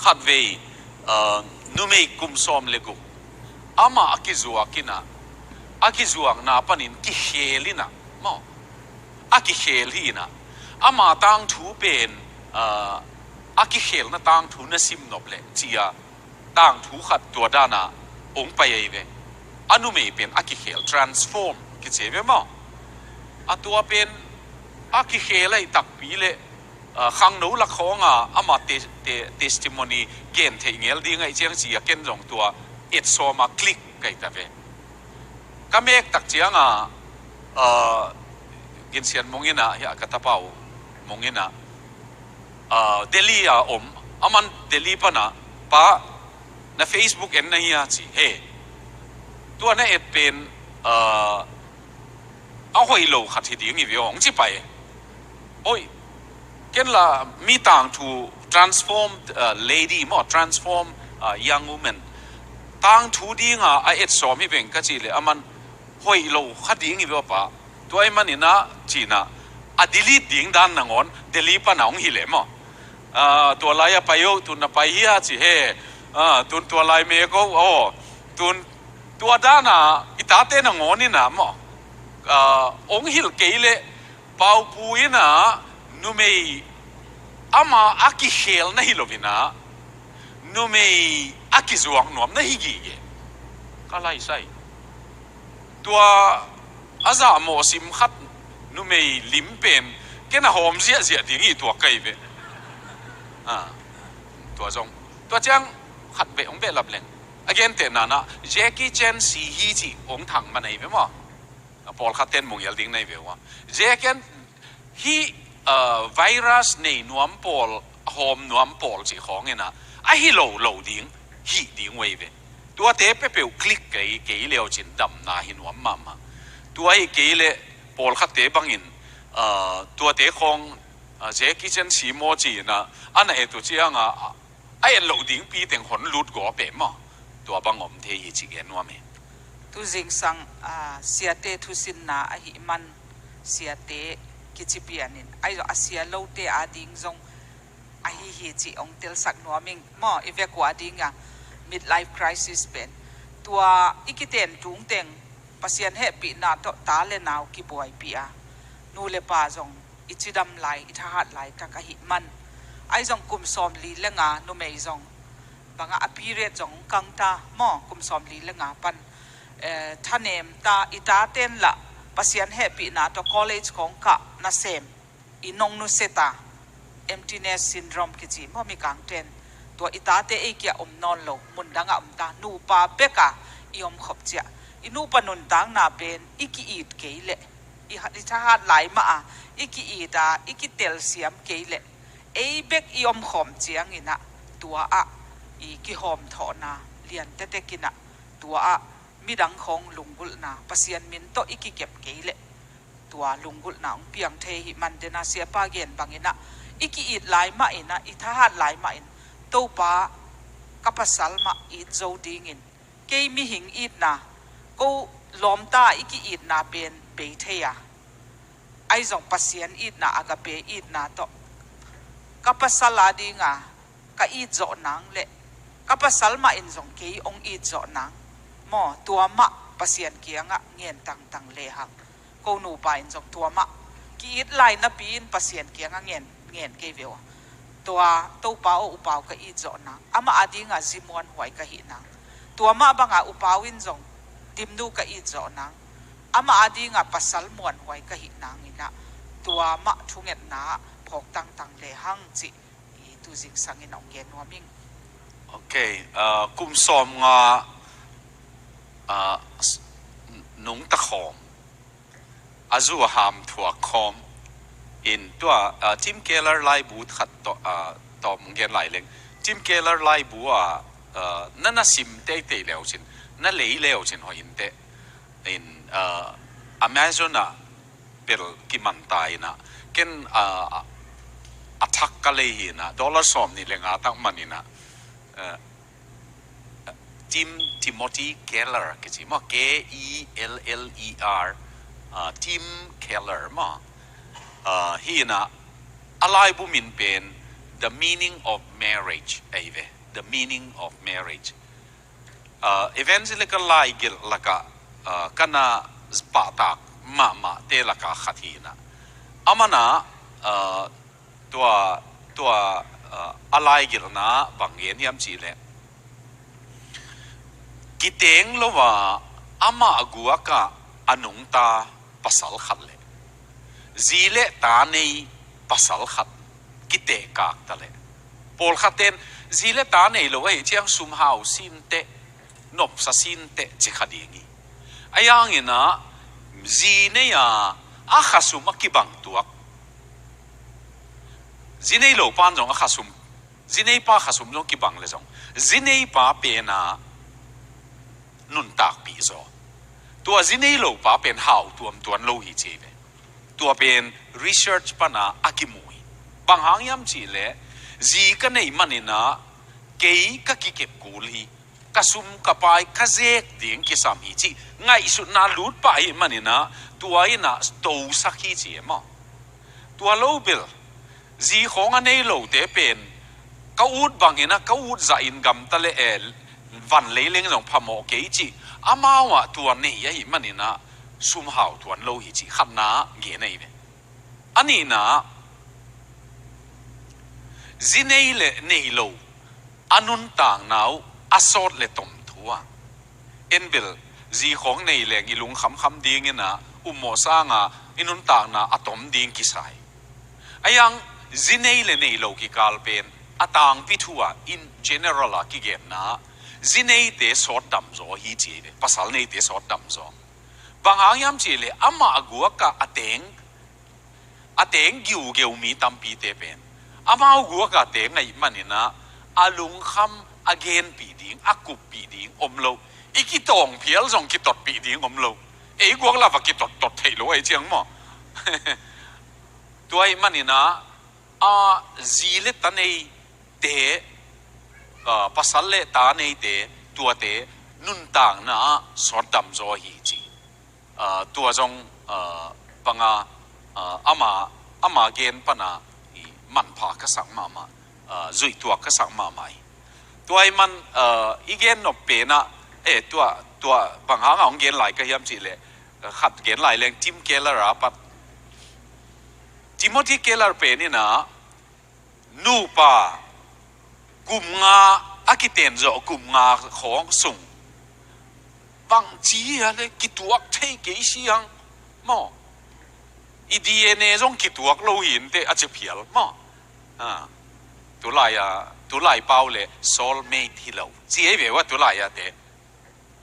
ขัดเวนุ่มไม่กุมซ้อมเลกุอามาอากิจัวกินะอากิจัวนาปนินกิเฮลินะมออากิเฮลีนะอามาตั้งถูเป็นอากิเฮลนะตั้งถูนซิมนบเลจียตั้งถูขัดตัวด้านะองไปยัยเวอนุไม่เป็นอากิเฮล transform กิเจเวมออาตัวเป็นอากิเฮลไอตักปีเลขังนู้ละของอามาtestimony เกณฑ์เทียงดีไงเจียงจีเกณฑ์ลงตัวเอ็ดโซมาคลิกไกตาเวก็เมกตักเจียงกินเสียนมงยินะอยากกระตาเป่ามงยินะเดลี่อามันเดลี่ปะนะป้าใน Facebook เอ็นนะเฮียจีเฮตัวนั้นเอ็ดเป็นเอาหอยโลขัดที่ดีงี้วิวของจีไปโอ้ยเกันละมีต่างทู transform lady มั้ง transform young woman ต่างทูดีง่ะไอเอ็ดสอมีเป็นก็จีเลยมันหอยโลขัดดีงี้วิวป่ะตัวไอ้มันนี่นะจีน่ะอะดิลิดิ้งด้านนังอนเดลีปะน้องฮิเลมั้งตัวลายไปโยตุนไปเฮียจีเฮตุนตัวลายเมก็โอ้ตุนตัวด้านน่ะอิตาเต้นังอนนี่นะมั้งองฮิลเกยเลเป่าปุยนะนูเมย์อามาอากิเฮลนะฮิโลวินะนูเมย์อากิจวงนวมนะฮิกีเกก็ไล่ใส่ตัวอาซาโมซิมขัดนูเมย์ลิมเป็นแกน่ะหอมเสียดิ้งอีตัวไก่เวตัวจงตัวจังขัดเบองเบลับเลงagain เตนานะเจกี้เจนซีฮีจีองถังมันไหนเวมั้งพอลขัดเต้นมงยัลดิ้งไหนเววะเจกันฮีไวรัสในนวมปอลโฮมนวมปอลจีของเงี้ยนะไอ้ฮีโลดิ้งฮีดิ้งไว้เวตัวเตะเปเปลคลิกเกยเลี้ยวจินดำนาหินวมมาตัวไอ้เกยเลปอลขัดเตะบังอินตัวเตะของเจกี้เจนซีโมจีนะอันไหนตัวเจียงไอ้โลดิ้งปีเต็งหนลุดกัวเป๋มั้งตัวบังอมเทียจีเกนวมตุจิงสังเสียเตทุสินนาอหิมันเสียเตกิจิเปียนินไอ้อาเซียโลเตอาดิงจงอหิฮิจิองเตลสักนัวมิงมออีเวกว่าดิงmidlife crisis เป็นตัวอีกิเตนจุงเต็งปัสยันเฮปีนาโตตาเลนาวกิบวยปีอานูเลปาจงอิจิดัมไลอิทหัดไลกักหิมันไอ้จงกุมซอมลีเลงานูเมยจงบางอภิเรศจงกังตามอกุมซอมลีเลงาปันท่านเอมตาอิตาเต้นละปัสยันเฮปีนาโต college ของกะนาเซมอินงนุเซตา emptiness syndrome กิจิมอมีกังเต้นตัวอิตาเตเอเกียนอนโลมุนดังตานูปาเบกะอิอมขบเจียอินูปนุนตังนาเป็นอิกิอีดเกยเลอิทหารหลายมาอิกิอีดาอิกิเตลเซียมเกยเลเอเบกอิอมขมเจียงอินะตัวอิกิหอมถอนาเลียนเตเตกินะตัวมีดังของลุงกุลนาปัสยันมินโตอิกิเก็บเกยเลตัวลุงกุลนาองเปียงเทหิมันเดนาเสียปาเกนบังอินะอิกิอีดหลายมาอินะอิทหารหลายมาอินตัวป้ากับภาษามาอีดโจดิ้งอินเกยมีหิงอีดนะก็ล้อมตาอีกอีดนะเป็นเบยเทียไอจงภาษาอีดนะอากาเบยอีดนะโตกับภาษาลาดิ้งกับอีดโจนังเละกับภาษามาอินจงเกยองอีดโจนังมอตัวมะภาษาเกียงเงียนตังเลหักก็นูไปอินจงตัวมะกีอีดไลน์นับอินภาษาเกียงเงียนเกยเววตัวตู้เปาอุปาวก็อีจอนังอามาอดีงาซิมวนหวยก็หินังตัวมาบังอุปาวินจงดิมดูก็อีจอนังอามาอดีงาปัสสลมวนหวยก็หินังอินะตัวมาทุงเงินนาพกตังเลหังจิอีตุจิงสังอินองเกนวมิงโอเคกุมสอมงานุงตะขอมอาจูหามถั่วคอมอินตัวจิมเกลเลอร์ไลบูขัดต่อมงเกนไหลเล็งจิมเกลเลอร์ไลบูนั่นน่ะซิมเตะเลี้ยวชินนั่นเลยเลี้ยวชินหอยอินเตอินอเมซอนเป็นกิมันตายนะเกันอัตักกันเลยนะดอลลาร์สอมนี่เลงอาตักมันนี่นะจิมทิโมธีเคลเลอร์ก็ใช่มั้ง Keller จิมเคลเลอร์มั้งฮีนะอะไรบุมินเป็น the meaning of marriage ai ve the meaning of marriage evangelical lai gil laka kana pa tak ma te laka khathina amanaตัวอะไรกิลนะบางเงี้ยยามจีเลยกิเตงโลว่าอามากัวกะอนุงตาปัสสาวขัดเลยจีเลตาในปัสสาวขัดกิเตกากตะเลยปอลขัดเต็นจีเลตาในโลว่าเจียงสุมหาวสินเตนบสสินเตจิขัดอย่างงี้ไอ้ยังงี้นะจีเนี่ยอาขัดสุมักกิบังตัวจีเนยโลปานจงข้าสุมจีเนยป้าข้าสุมจงกี่บังเลยจงจีเนยป้าเป็นนุนตากปีโซตัวจีเนยโลป้าเป็นหาวตัวโลหิตเจเวตัวเป็น research ปนาอากิมุยบางหางยามจีเล่จีกันในมันนี่นะเกย์ก็กิเก็บกูลีกสุมกับไปกเจกเดียงกิสามีจีไงสุดนาลูดไปมันนี่นะตัวไอ้น่ะโตสักขี้เจมั้งตัวโลเบลจีของอันนี้โลเตเป็นเขาอุดบางเห็นนะเขาอุดจะอินกำตะเลวันเลี้ยงของพมอเกจิอามาวะตัวนี้ยัยมันนี่นะซุมหาวตัวโลหิจิขับน้าเงี้ยนี่เป็นอันนี้นะจีเนยเลนี่โลอนุนต่างนาวอสอดเลตมทัวเอ็นเบลจีของนี่เลกิลุงคำดีเงี้ยนะอุโมสางอินุนต่างนาอะตอมดีงกิสายไอยังจีเนยเลนี่โลกิกาลเป็นอะต่างพิทัว in general กิเกนนะจีเนยเตสอดดำโซฮีจีเลภาษาเนยเตสอดดำโซบางอย่างยามจีเลอามากัวกะอะเตงกิวเกวมีตัมปีเตเป็นอามากัวกะเตงไงมันนี่นะอาลุงคำอาเกนปีดิงอากุบปีดิงอมโลอีกิตองเพียลส่งกิตดปีดิงอมโลเอ้กัวลาฟักกิตดเทโลไอเจียงมั้งตัวไอ้มันนี่นะจีเลตันเอเตภาษาเลตาเนเตตัวเตนุนต่างนะสอดดำโซฮีจีตัวจงปังอามาเกนปนามันพากสังมาจุยตัวกสังมาไม่ตัวไอ้มันอีเกนนบเปนะตัวบางหางของเกนไหลก็ย้ำจีเลยขัดเกนไหลแรงทิมเกลราปัดทิโมธีเกลร์เปนี่นะนูปากุมงาอากิเตนโจกุมงาของสุงบางจีอะไรกิตัวเทกิเสียงมั้งอีดีเอ็นเอจงกิตัวเราเห็นเตอาจจะเพียลมั้งตัวลายเปล่าเลยโซลเมทที่เราจีเอเบว่าตัวลายเต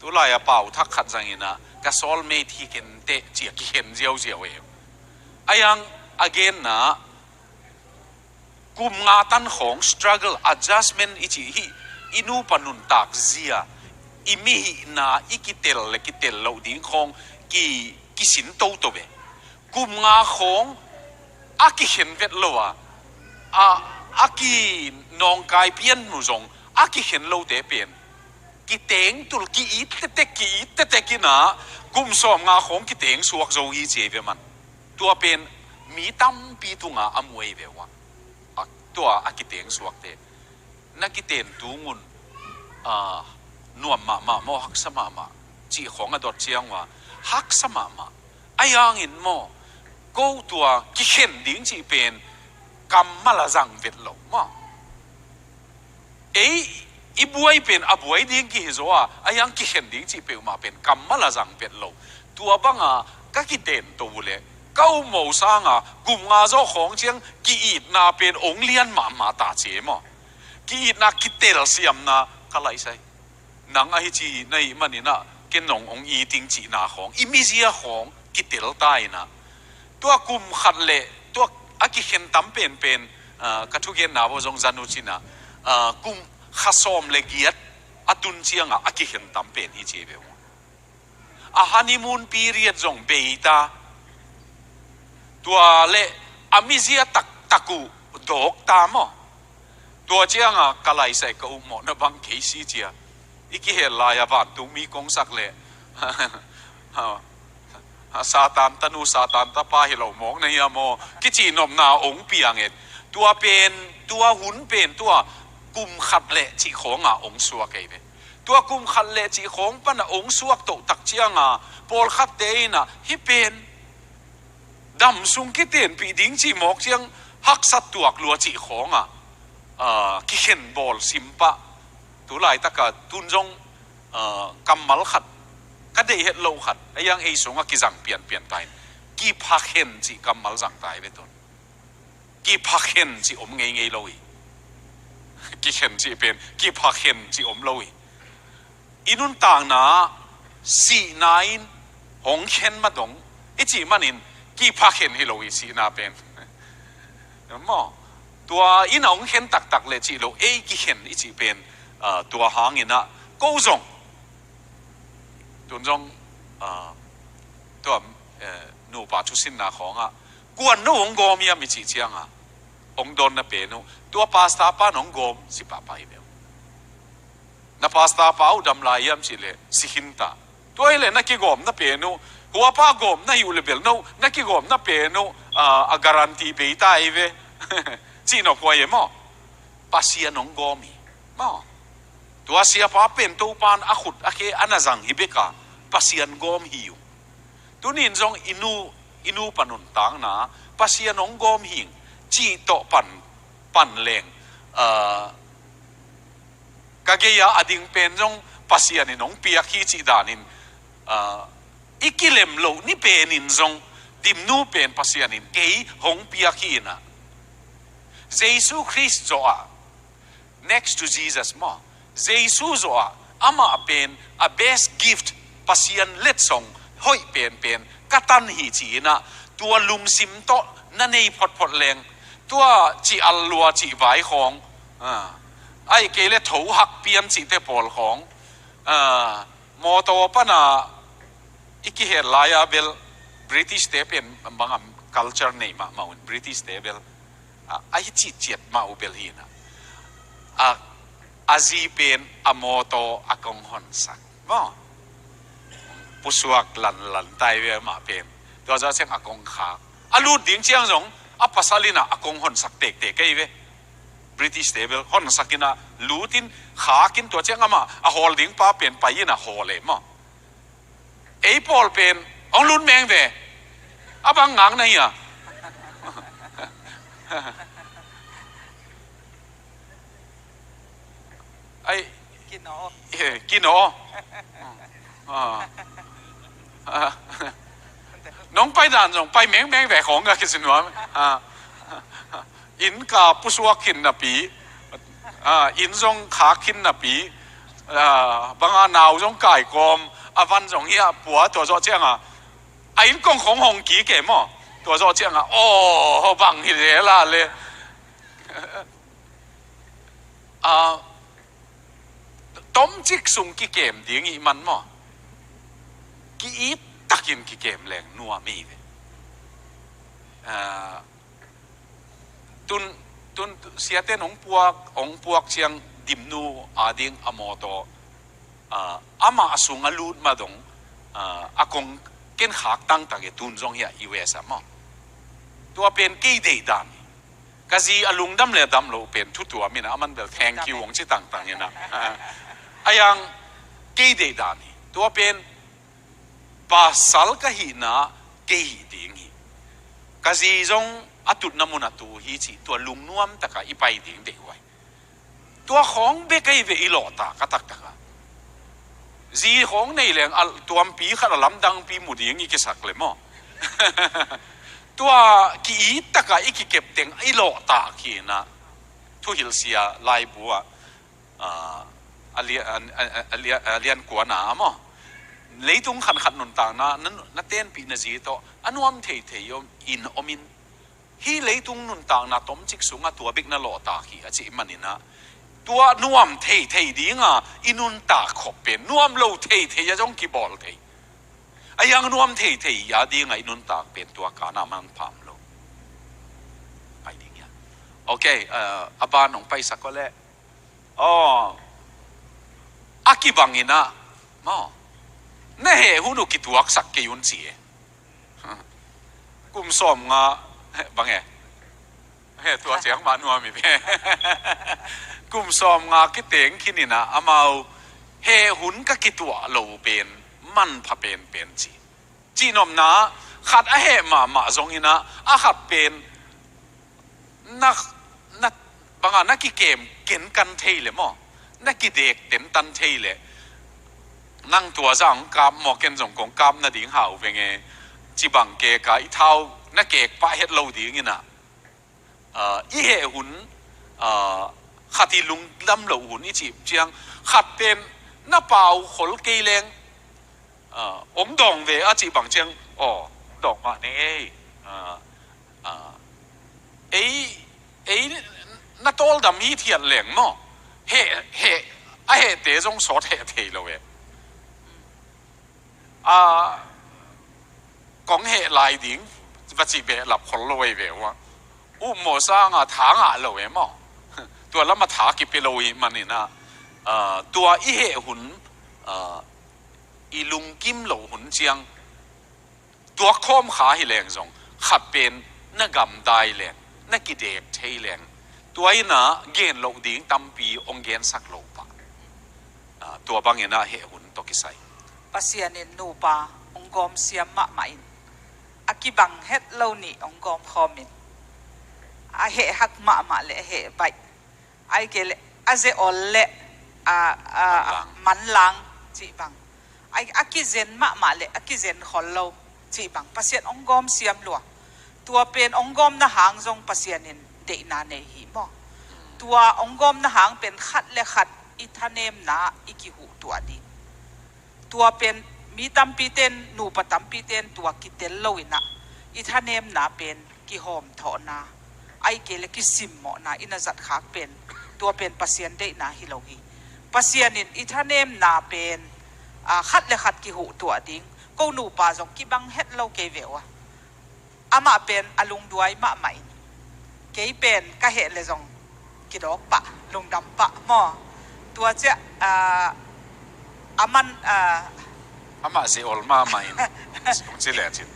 ตัวลายเปล่าทักขัดจังอินะก็โซลเมทที่เห็นเตจีกิเห็นเจียวเองไอ้ยังagain นะกุมงาตันของ struggle adjustment อินูปนุนตากเสียอิมินะอิกิเตลเราดิ้งของกิสินโตตัวเบกุมงาของอากิเห็นเวทโลวะอากินองกายเพียนมุจงอากิเห็นโลเตเป็นกิเตงตุลกิอิตเตกินะกุมสอมงาของกิเตงสวกโจฮีเจเวมันตัวเป็นมีตั้มปีตุงอมวยเบวะตัวอากิเตงสวกเตนักกิเตนตูงุนนวมมาโมฮักสมาจีของอดอดเชียงว่าฮักสมาไอยังอินโมกูตัวกิเข็นดิ้งจีเป็นกำมาละจังเวทโลมาอีบวยเป็นอบวยดิ้งกิฮิโซะไอยังกิเข็นดิ้งจีเป็นมาเป็นกำมาละจังเวทโลตัวบังก็กิเตนตัวเลยเก้าโมสางกุมงาเจ้าของเชียงกีดนาเป็นองเลียนมาตาเจมกีดนากิเตลเซียมนาก็ไรใช่หนังไอจีในมันนี่นะเกนององอีติงจีนาของอิมิเซียของกิเตลใต้นะตัวกุมขัดเละตัวอากิเห็นตั้มเป็นกระทุกเกนนาว่าจงจันุชินะกุมข้าซอมเลกียดอตุนเชียงอากิเห็นตั้มเป็นฮิเจเบวฮันนีมูนปีเรียดจงเบยตาตัวเละอามิเซียตักูดอกตามตัวเจียงกะไลใส่กอุโมนะบังเคซีเจียอีกเหตุลายบานตุมีกงสักเละซาตานตาปาฮิโลมองในยามอกิจีนมนาองเปียงเอ็ดตัวเป็น ตัวหุ่นเป็นตัวกุมขัดเละจีขององสวกไอ้เว้ตัวกุมขัดเละจีของปันองสวกโตตักเชียงปอลขัดเตยนะฮิเป็นดำซุงกิเตียนปีดิ้งจีหมอกเชียงฮักสัตตัวกลัวจีของกิเข็นบอลซิมปะตัวไหลตะกะตุนจงกำมัลขัดก็ได้เห็นโลขัดไอ้ยังไอ้สงกิจังเปลี่ยนตายกี่พักเห็นจีกำมัลจังตายไปต้นกี่พักเห็นจีอมเงยเลยกี่เห็นจีเป็นกี่พักเห็นจีอมเลยอินุนต่างนะสีนายหงเห็นมาดงไอ้จีมันอินกี่พักเห็นให้เลยสีนาเป็นมอตัวอินหงเห็นตักเลยจีโลเอ้กี่เห็นไอ้จีเป็นตัวหางอินะ高中ตัวจงตัวนูป่าชุสินนาของกวนนู้องโกมีมีจีเจียงองโดนนะเป็นนูตัวพาสต้าป้าน้องโกมสิป้าไปเบลนะพาสต้าป้าอุดมลายยามสิเลสิหินตาตัวเอเลนักกิโกมนะเป็นนูหัวป้าโกมนะอยู่เลเบลนูนักกิโกมนะเป็นนูการันตีเบต้าเอเวจีนอกวยมั้งภาษาน้องโกมีมั้งตัวเสียป้าเป็นตัวปานอาขุดอาเคอันนั้นจังฮิเบกาภาษาโกมหิวตัวนี้จงอินูปนุนต่างนะภาษาน้องโกมหิงจีโตปันเลงกะเกียอดิ่งเป็นจงภาษานี่น้องเปียกขี้จีดานินอีกิเลมโลนี่เป็นนินจงดิมนูเป็นภาษานินเกยหงเปียกขี้นะเยซูคริสต์จ้า next to Jesus มั้งเยซูจ้าอามาเป็น a best gift ภาษาเล็ดส่งห้อยเป็นกตันหิจีนะตัวลุงซิมโตนั่นเองพดแรงตัวจีอัลลัวจีไว้ของไอ้เกลเลถูหักเปียนจีเตปอลของมอโตปนะอีกเหตุลายเบลบริติชเตเป็นบาง culture นี่มาบริติชเตเบลไอ้จีเจ็ดมาอุเบลฮีนะอาจีเป็นอโมโตอากงฮอนสักมั้งผู้สวกหลันไตเวมาเป็นตัวจะเช่นอากงขาอาลูดิ้งเชียงสงอัปปัสลินะอากงฮอนสักเตกไอ้เวบริติชเตเบลฮอนสักกินะลูตินขากินตัวเชียงมาฮอลดิ้งป้าเป็นไปยินะฮอลเลยมั้งไอ้พอลเป็นองลุนแมงเวอาบังงังนี่ไอ้กินโอน้องไปด่านส่งไปแมงแหวกของกันคิดสินวะอินกาปุสวากินนะปีอินส่งขากินนะปีบางนาวส่งไก่กอมวันส่งเฮียปัวตัวโจเจียงไอ้อินกงของหงกี่เก๋มั้งตัวโจเจียงโอ้บังฮิเลล่าเลยต้มจิกสุงกี่เกมดีงี้มันมั้งกี่อีตักกินกี่เกมแรงนัวมีเลยตุนเสียเต้นองพวกเชียงดิมนูอาดิงอโมโตอามาสุงอลูดมาดงอากงเกินขากตั้งตะเกตุนจงเฮียอีเวสมั้งตัวเป็นกี่เดย์ดันกะจีอลุงดำเลยดำโลเป็นทุกตัวมีนะมันเดลแทงคิวของชิต่างๆเนี่ยนะไอ้ยังกี่เดย์ดันตัวเป็นภาษาก็หินะกี่ดิ่งกะจีจงอตุนมุนตุฮิจิตัวลุงนวมตะกะอีไปดิ่งเด็กไว้ตัวของเบกอีเวอีหลอตากะตักตะกะจีของในแหล่งตัวปีขนาดลำดังปีหมุดอย่างนี้ก็สักเลยมั้งตัวกี่ตะกะอีกเก็บเต็งอีหลอตาขีนะทุหิลเซียลายบัวเลียนกวนหนามั้งเลยตรงขันนุนต่างนะนั่นเต้นปีนจีโตอันวมเทยมอินอมินฮีเลยตรงนุนต่างนะต้มจิกสูงตัวบิ๊กนั่นหลอตาขีอาจิมันนี่นะตัวนวมเทดีงะอินุนตาขบเป็นนวมโลเทยจงกีบอลเทไอ้ยังนวมเทยาดีงะอินุนตาเป็นตัวกานามันพามโลไปดีเงี้ยโอเคอาบานของไปสักก็แล้วอากิบังอินะมั้งนี่เหหุ่นกิตัวสักเกยุนสีกุมสมงะบังเอ๋ เฮ้ตัวเสียงมานัวมีเพ่กุมซอมงาคิเตงคินินะอามาเฮหุนก็คิดตัวโลเป็นมันพะเป็นจีนอมนาขัดเฮมาทรงอินะขัดเป็นนักบางนักกิเกมเก่งกันเทเลยมั้งนักกิเด็กเต็มตันเทเลยนั่งตัวจังกับหมอเก่งจงกงกับนาดิ่งหาวเป็นไงจีบังเกกอีเท้านักเกกป้าเฮ็ดโลดีงี้นะอีเหหุนขัดที่ลุงดำโลหุนอีจีเจียงขัดเป็นน้าเปล่าขลเกเลงองดองเวอาจีบังเจียงอ๋อดอกมาเนี่ยไอ้น้าโตลดำฮีเทียนเหลงมั้งเฮเตะจงสอดเฮเทเลยกองเฮลายดิ่งปัจจุบันหลับคนรวยเววะหมอสร้างถางเลยมั้งตัวละมาถากิเปโลยมันนี่นะตัวอีเหหุนอีลุงกิมเหลหุนเจียงตัวโคมขาให้แรงจงขัดเป็นนักกำได้แรงนักกิเด็กเทแรงตัวอีน่ะเกณฑ์โลดิ่งตั้มปีองเกณฑ์สักโลปะตัวบางอย่างน่ะเหหุนตกิไซปัสยานินนูปาองกอมเสียมะมาอินอากิบังเฮ็ดเหล่านี้องกอมคอมินเหหักมาเลเหไปไอเกลอาเจอลเลมันลังจีบังไออากิเซนมาเลอากิเซนขอลโลจีบังปัสยานองกอมเสียมลัวตัวเป็นองกอมนะหางทรงปัสยานินเดนาเนหิมอตัวองกอมนะหางเป็นขัดและขัดอิทาเนมนาอิกิหูตัวดีตัวเป็นมีตัมปีเตนนูปตัมปีเตนตัวกิเตลโลอินะอิทาเนมนาเป็นกิโฮมทอนาไอเกลกิซิมโมนาอินาจัดขากเป็นตัวเป็นปัสยานเดนาฮิโลฮีปัสยานินอิทาเนมนาเป็นขัดและขัดกิหูตัวดิ้งก็นูปาจงกิบังเฮ็ดโลเกเววะอามาเป็นอลุงด้วยมาใหม่เกยเป็นกะเหตุเลยจงกิดอกปะลงดำปะหม้อตัวเจ้าอามันอามาเสียอลมาใหม่ผมเสียแหล่จิน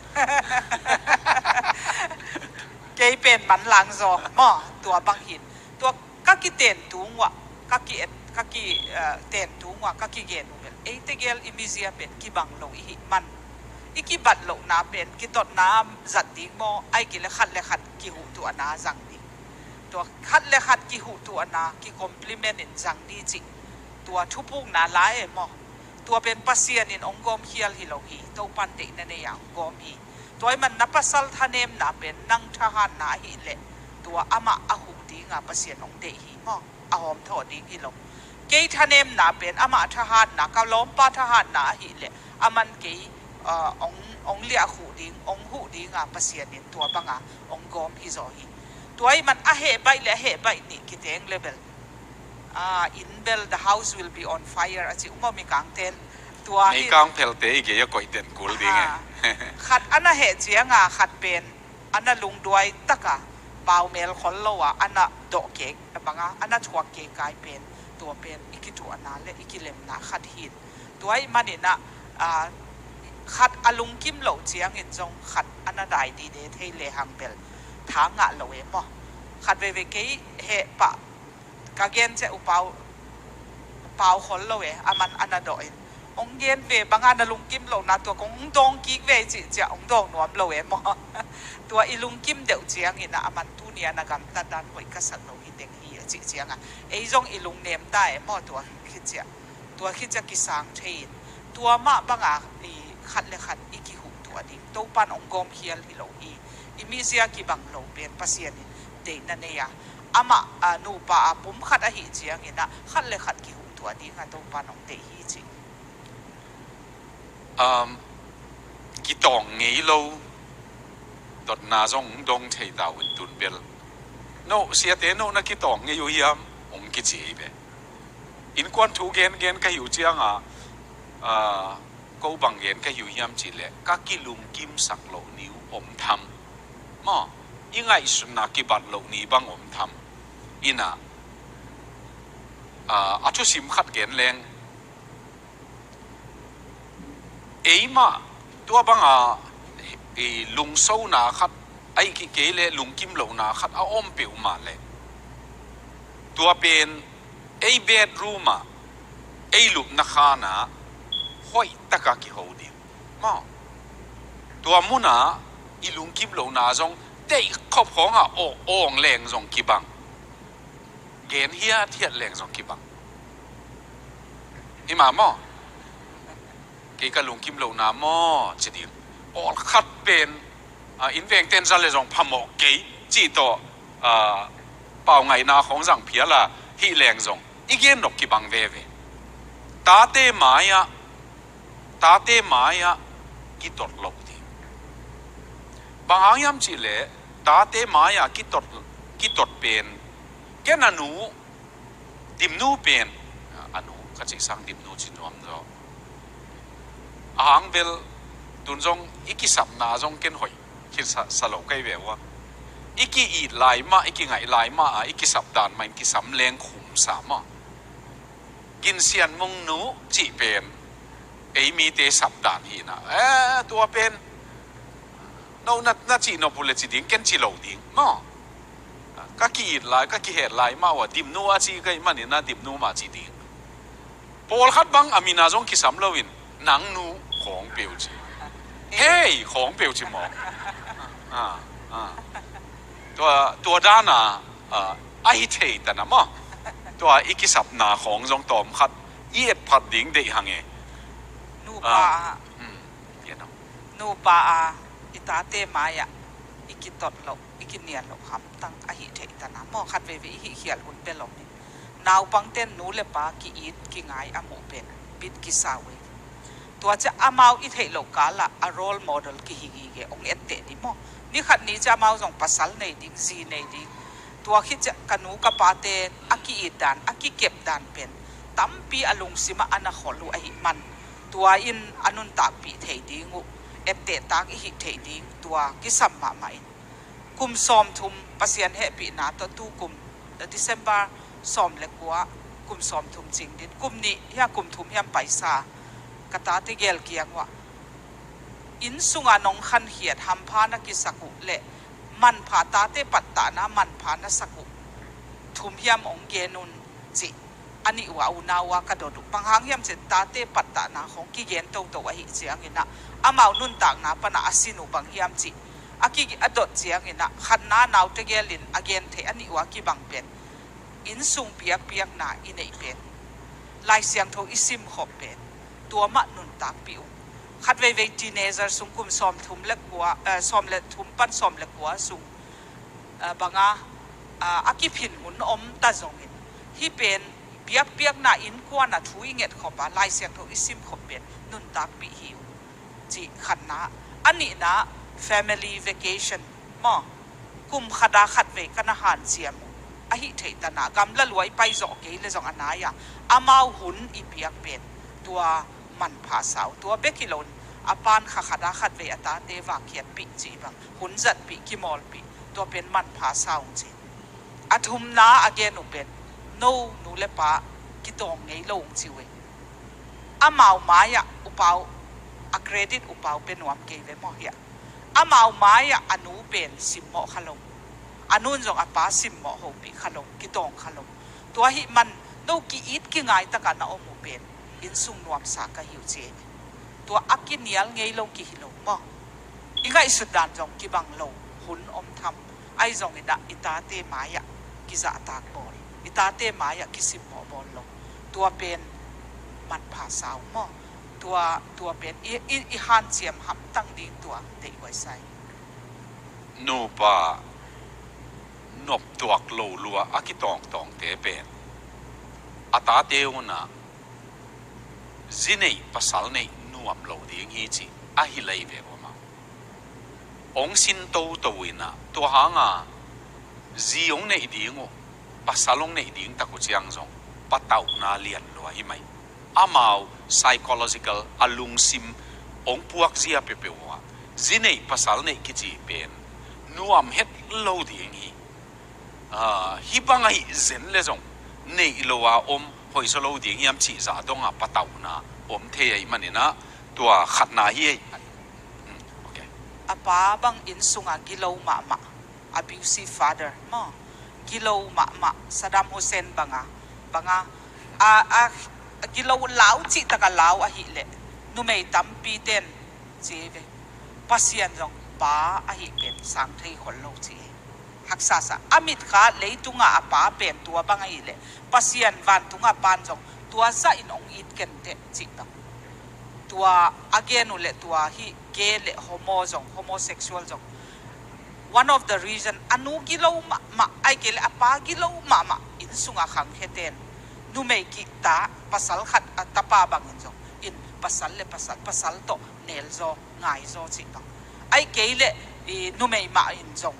เกยเป็นมันหลังจอหม้อตัวบางหินตัวกักกิเตนถุงวะกักกิเตนถุงวะกักกิเกนอุเบลเตเกลอิมิเซียเป็นกิบังโลอิมันอีกิบัดโลนาเป็นกิตดน้ำจัดดิ้งหม้อไอกิเลขัดและขัดกิหูตัวนาจังดิ้งตัวขัดและขัดกิหูตัวนากิคอมพลีเมนต์จังดีจิตัวทุบุงนาลายหม้อตัวเป็นปัสยานินองกอมเฮียลฮิโลฮีตัวปันเตนเนียองกอมฮีตัวมันนับปัสสัลทาเนมนาเป็นนังทหารนาฮิเลตัวอามาอาหุดีงาปัสยานองเดฮีหม้ออาหอมทอดีฮิโลเกยทาเนมนาเป็นอามาทหารนากาล้อมปาทหารนาฮิเลอามันเกยองเลียหูดิงองหูดิงาปัสยานินตัวบังอาองกอมฮิโซฮีตัวมันอาเหไปและเหไปนี่กิเตงเลเวลin bel the house will be on fire อาจิอุโมมีกางเต็นตัวมีกางเพลเตอีกยังก่อยเต็นกูลดีไงขัดอันน่ะเหตุเจียงขัดเป็นอันน่ะลุงด้วยตะกะเบาเมลคนโลอันน่ะโดเกกบังอันน่ะชัวเกกายเป็นตัวเป็นอีกิตัวนาและอีกิเลมนาขัดหินตัวมันนี่นะขัดอลุงกิมโลเจียงอินจงขัดอันน่ะได้ดีเดทให้เลหังเบลทางะโลเอมอขัดเวเวกี้เหปะกาเกนเจ้าเปาคนโลเออามันอันน่ะโดอินองเย็นเวบางอันลุงกิมโลนาตัวกงดงกิกเวจิเจ้าองดงนวมโลเอมอตัวอีลุงกิมเดียวเจียงอินะอามันทุเนียนะกำตัดดันไว้กษัตริย์โลหิตเด็กฮีจิเจียงไอ้จงอีลุงเนมได้มอตัวคิดเจ้าตัวคิดจะกิสังเทนตัวมาบางอีขัดเลยขัดอีกิหุตัวดิ้งตัวปันองกอมเฮียลฮิโลฮีอิมิเซียกิบังโลเป็นปัสยานิเดนันเนียอามานูปาปุ่มขัดหิเจียงอินะขัดเลยขัดกิหุตัวดิ้งตัวปันองเตฮีจิกิตองเงยโลตดนาจงดงเทดาวินตุนเบลโนเสียเตโนนักกิตองเงยอยู่ยามองกิจีเบอินควันทูเกนก็อยู่เจียงก็บังเกนก็อยู่ยามจีเล่ก็กิลุงกิมสักโลนิวอมทำมั่งยังไงสุนัขกิบัดโลนี้บังอมทำอินะอาชุสิมขัดเกนแรงเอ๋มาตัวบังลุงโซนาขัด ไอ้เกเลลุงกิมเหล่านาขัดเอาอมเปียวมาเลยตัวเป็นไอ้เบดรูมไอ้ลุกนักขานะห้อยตะกะกิโฮดิมาตัวมุนาอีลุงกิมเหล่านาจงได้ครอบของโอ่งแรงจงกิบังเกณฑ์เฮียเทียดแรงจงกิบังอีมามอเกี่ยกับลุงกิมเหล่านามอจะดีออกขัดเป็นอินเวงเต้นจะเลยจงพมอกเกี่ยจีโตเป่าไงนาของสังเพียละฮีแรงจงอีเกณฑ์นกกิบังเวตาเตมายะกิตดลบดีบางอย่างยามจีเลตาเตมายะกิตดเป็นแกนันูดิมนูเป็นอนุขจิสังดิมนูจินวมเราอ่างเบลตุนจงอีกิสับนาจงเกนหอยคิดสลบใกล้เววะอีกิอีลายมาอีกิไงลายมาอีกิสับดานมันกิสัมเลงขุมสามกินเสียนมงนูจีเป็นไอมีเตสับดานฮีนะตัวเป็นเราน่าจีนอบุเลจีดิ้งเกนจีโลดิ้งมั้งก็กีดลายก็กีเหตุลายมาว่าดิมนูอาจีก็มันนี่นะดิมนูมาจีดิ้งพอลขัดบังอามินาจงกิสัมเลวินหนังนูของเปียวจีเฮ้ยของเปียวจีหมอตัวด้านน่ะไอเทแต่นะมั้งตัวอีกิสับนาของจงตอมขัดเยียดพัดดิ้งเดียงเงนูปาอิตาเตมายะอิกิตดโลอิกิเนียนโลคำตั้งอหิเทตนะมอขัดเววิหิเขียลหุ่นเป็นลมนี่นาวปังเต้นนูเลปากิอีดกิไงอโมเป็นบิดกิสาเวตัวจะอามาวอิเทโลกาละอโรลโมเดลกิฮิกิเกองเอตเตนี่มอนี่ขัดนี้จะมาวส่งปัสสัลในดิ้งซีในดิ้งตัวคิดจะกันูกับปาเตนอากิอีดันอากิเก็บดันเป็นตั้มปีอลุงซิมาอนาขอลูอหิมันตัวอินอนุนตากปีเทดิ้งเอตเตตากอิหิเทดิ้งตัวกิสัมมาไม่กุมซอมทุมปัสยันเฮปีนาตัวตู้กุมเดือนDecemberซอมเล็กว่ากุมซอมทุมจริงดิกุมนี้เฮียกุมทุมเฮียมไปซากระตาติเกลเกียงว่าอินสุงานงขันเหียดทำพานักิสกุเละมันผาตาเตปัตตานะมันผานัสกุทุมเฮียมองเกนุนจิอันนี้ว่าอุณาวากระโดดบางครั้งเฮียมเจตาเตปัตตานะของกิเกนโตโตอหิเจียงอินะอามานุนต่างนะปนะอสินุบางเฮียมจิอากิอดดเจียงอินะขันนานาวเตเกลินอเกนเทอันนี้ว่ากิบังเป็นอินสุงเปียกนาอินเอเป็นลายเสียงโทอิซิมขบเป็นตัวมะนุนตากปิวขัดเวทีเนเซอร์สุงกุมซอมทุมเล็กกัวซอมเล็กทุมปั้นซอมเล็กกัวสุงบางอากิพินหุนอมตาจงอินที่เป็นเปียกนาอินกว่านาทุยเงียดขบลายเสียงโทอิซิมขบเป็นนุนตากปิหิวจีขันนะอันนี้นะ family vacation มอกุมขดาขัดเวกันอาหารเสียมอหิเทตนากำละรวยไปจอกเกลจงอนายาอามาหุนอีเปียกเป็นตัวมันผาสาวตัวเบกิโลนอาปานขดาขัดเวอตาเตวาเขียนปีจีบังหุนจัดปีกิมอลปีตัวเป็นมันผาสาวจีอาทุมนาอเกนุเป็นโนนูเลปะกิตองไงลงจิเวอามาวมายะอุปาวอเครดิตอุปาวเป็นวามเกเวมอเฮียอามาวมายะอนุเป็นสิมโมขลงอนุนจงอาปาสิมโมโฮปีขลงกิตองขลงตัวหิมันโนกิอิดกิไงตะกันนาอมูเป็นอินสุงนวมสากะหิวเจตัวอักกินเนียลไงลงกิฮิลงมออีกไอสุดดานจงกิบังโลหุนอมทำไอจงอิดะอิตาเตมายะกิจะตากบอลอิตาเตมายะกิสิมโมบอลลงตัวเป็นมันผาสาวมอตัวเป็นอีฮันเจียมหับตั้งดิ้งตัวเด็กไว้ใส่นูปานบตัวโลลัวอากิตองตองเตเป็นอาตาเตวนะจีเนยภาษาเนยนูอัมโลดิ้งฮีจีอาฮิเลเวบมาองสินโตโตวินะตัวหางจีองเนยดิ้งภาษาลงเนยดิ้งตะกุจียงจงปัตตาวนาเลียนลัวฮิไหมอามาว psychological อลุงซิมองพวกเจียเปเปวะจีเนยภาษาเนยกิจีเป็นนูอัมเฮ็ดโลดิ้งฮีฮิบังไอเซนเลจงเนยโลวาอมหอยสโลดิ้งยามชีจาดงปัตตาวนาอมเทยมันนี่นะตัวขัดนาฮีโอเค apa bang in sunga gilo mama abusive father mo gilo mama Saddam Hussein banga gilo lau chi taka lau a hi le nu mei tampi ten chi ve pasian jong pa a hi pen sang thei khol lo chi haksa sa amit kha leitunga apa pen tua banga hi le pasian van tunga pan jong tua za in ong it ken te chi ta tua again ule tua hi gay le homosexual jong one of the reason anu gilo ma ai gele apa gilo mama in sunga khang heten nu mei ki ta pasal khat tapa bangin jong in pasal to nel zo ngai zo chi ta ai gele nu mei ma in jong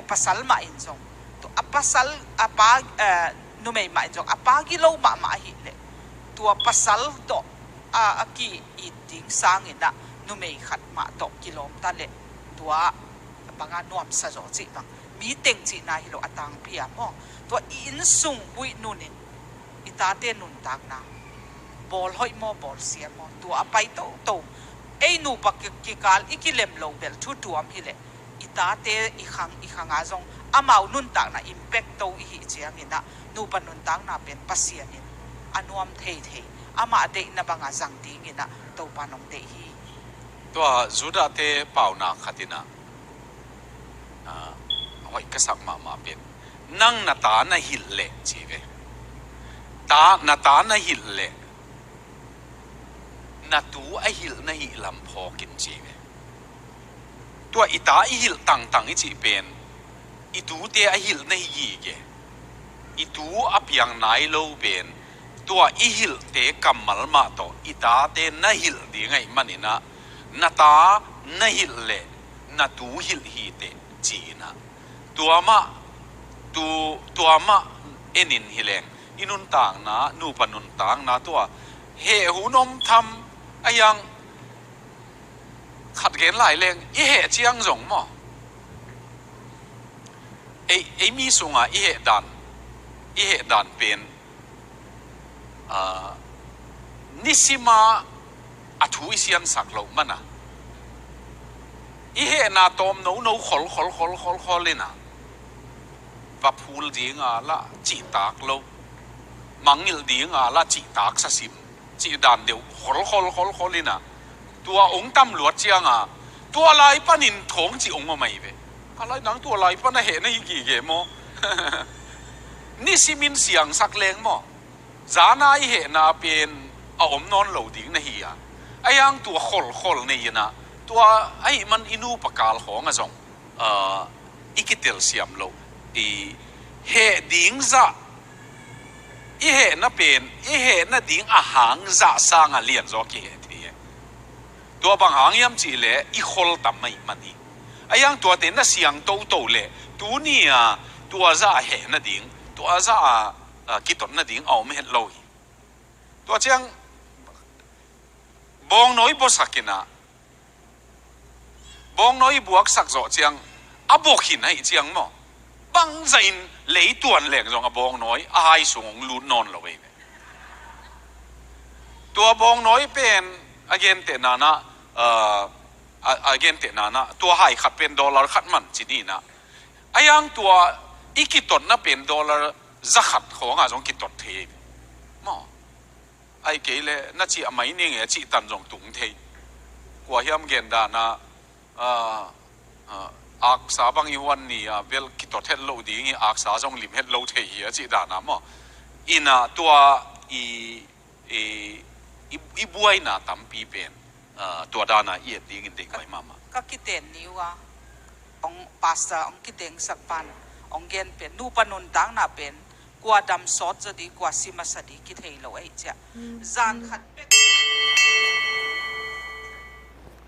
pasal ma in jong to pasal apa nu mei ma in jong apa gilo mama hi le tua pasal to aki iting sangina nu mei khat ma to kilom ta le tua banga nuam sa zo chi bang mi teng chi na hi lo atang pia mo to in sung bui nunin itate nun tak na bol hoi mo bol sia mo tua apai to ei nu pak ki kal ikilem lo bel thu tuam hi le itate i khang a zong amau nun tak na impact to hi chiang ina nu pan nun tak na pen pasian in anuam thei ama de na banga jang ding ina to panong de hi to zuda te pauna khatina hoih kasak ma pen nang na ta na hil le chi ve ta na hil le na tu a hil na hi lam pho kin chi ve to ita I hil tang I chi pen I tu te a hil na hi ge I tu apyang nai lo pen tua I hil te kamal ma to ita te na hil di ngai manina na ta na hil le na tu hil hi te chi na tua ma enin hileng inun tang na nu panun tang na tua he hunom tham ayang khat gen lai leng I he chiang zong mo ei mi sunga I he dan pen nisima athu isian saklo mana I he na tom no khol lena va phul dinga la chi tak lo mangil dinga la chi tak sa sim chi dan deu khol lena tua ong tam luat chianga tua lai panin thong chi ong ma mai ve alai nang tua lai pa na he na hi gi ge mo nisimin siang sak leng mo zana I he na pen a om non lo ding na hi ya ayang tua khol nei na tua ai man inu pakal hong a zong ikitel siam lo I he ding za I he na pen I he na ding a hang za sang a lian zo ki he thi tua bang hang yam chi le I khol tam mai mani ayang tua te na siang to le tu ni tua za he na ding tua za ki ton na ding au me het lo hi tua chang bong noi bo sakina bong noi buak sak zo chiang abok hin hai chiang mo bang zain lei tuan leng zong abong noi ai sung lut non lo we tua bong noi pen again te nana tua hai khat pen dollar khat man chi ni na ayang tua ikiton na pen dollar zakhat khonga zong kitot the mo ai ke le na chi amai ni nge chi tan zong tung thei kwa hiam gen da na ak sa bang I wan ni vel kitot het lo ding ak sa zong lim het lo thei hi chi da na mo ina tua I buai na tampi pen tua da na I ding in ding mai mama ka kiten niwa ong pasta ong kiteng sakpan ong gen pen nu panun tang na pen kwa dam sot jadi kwa sima sadi ki thei lo ai cha zan khat pe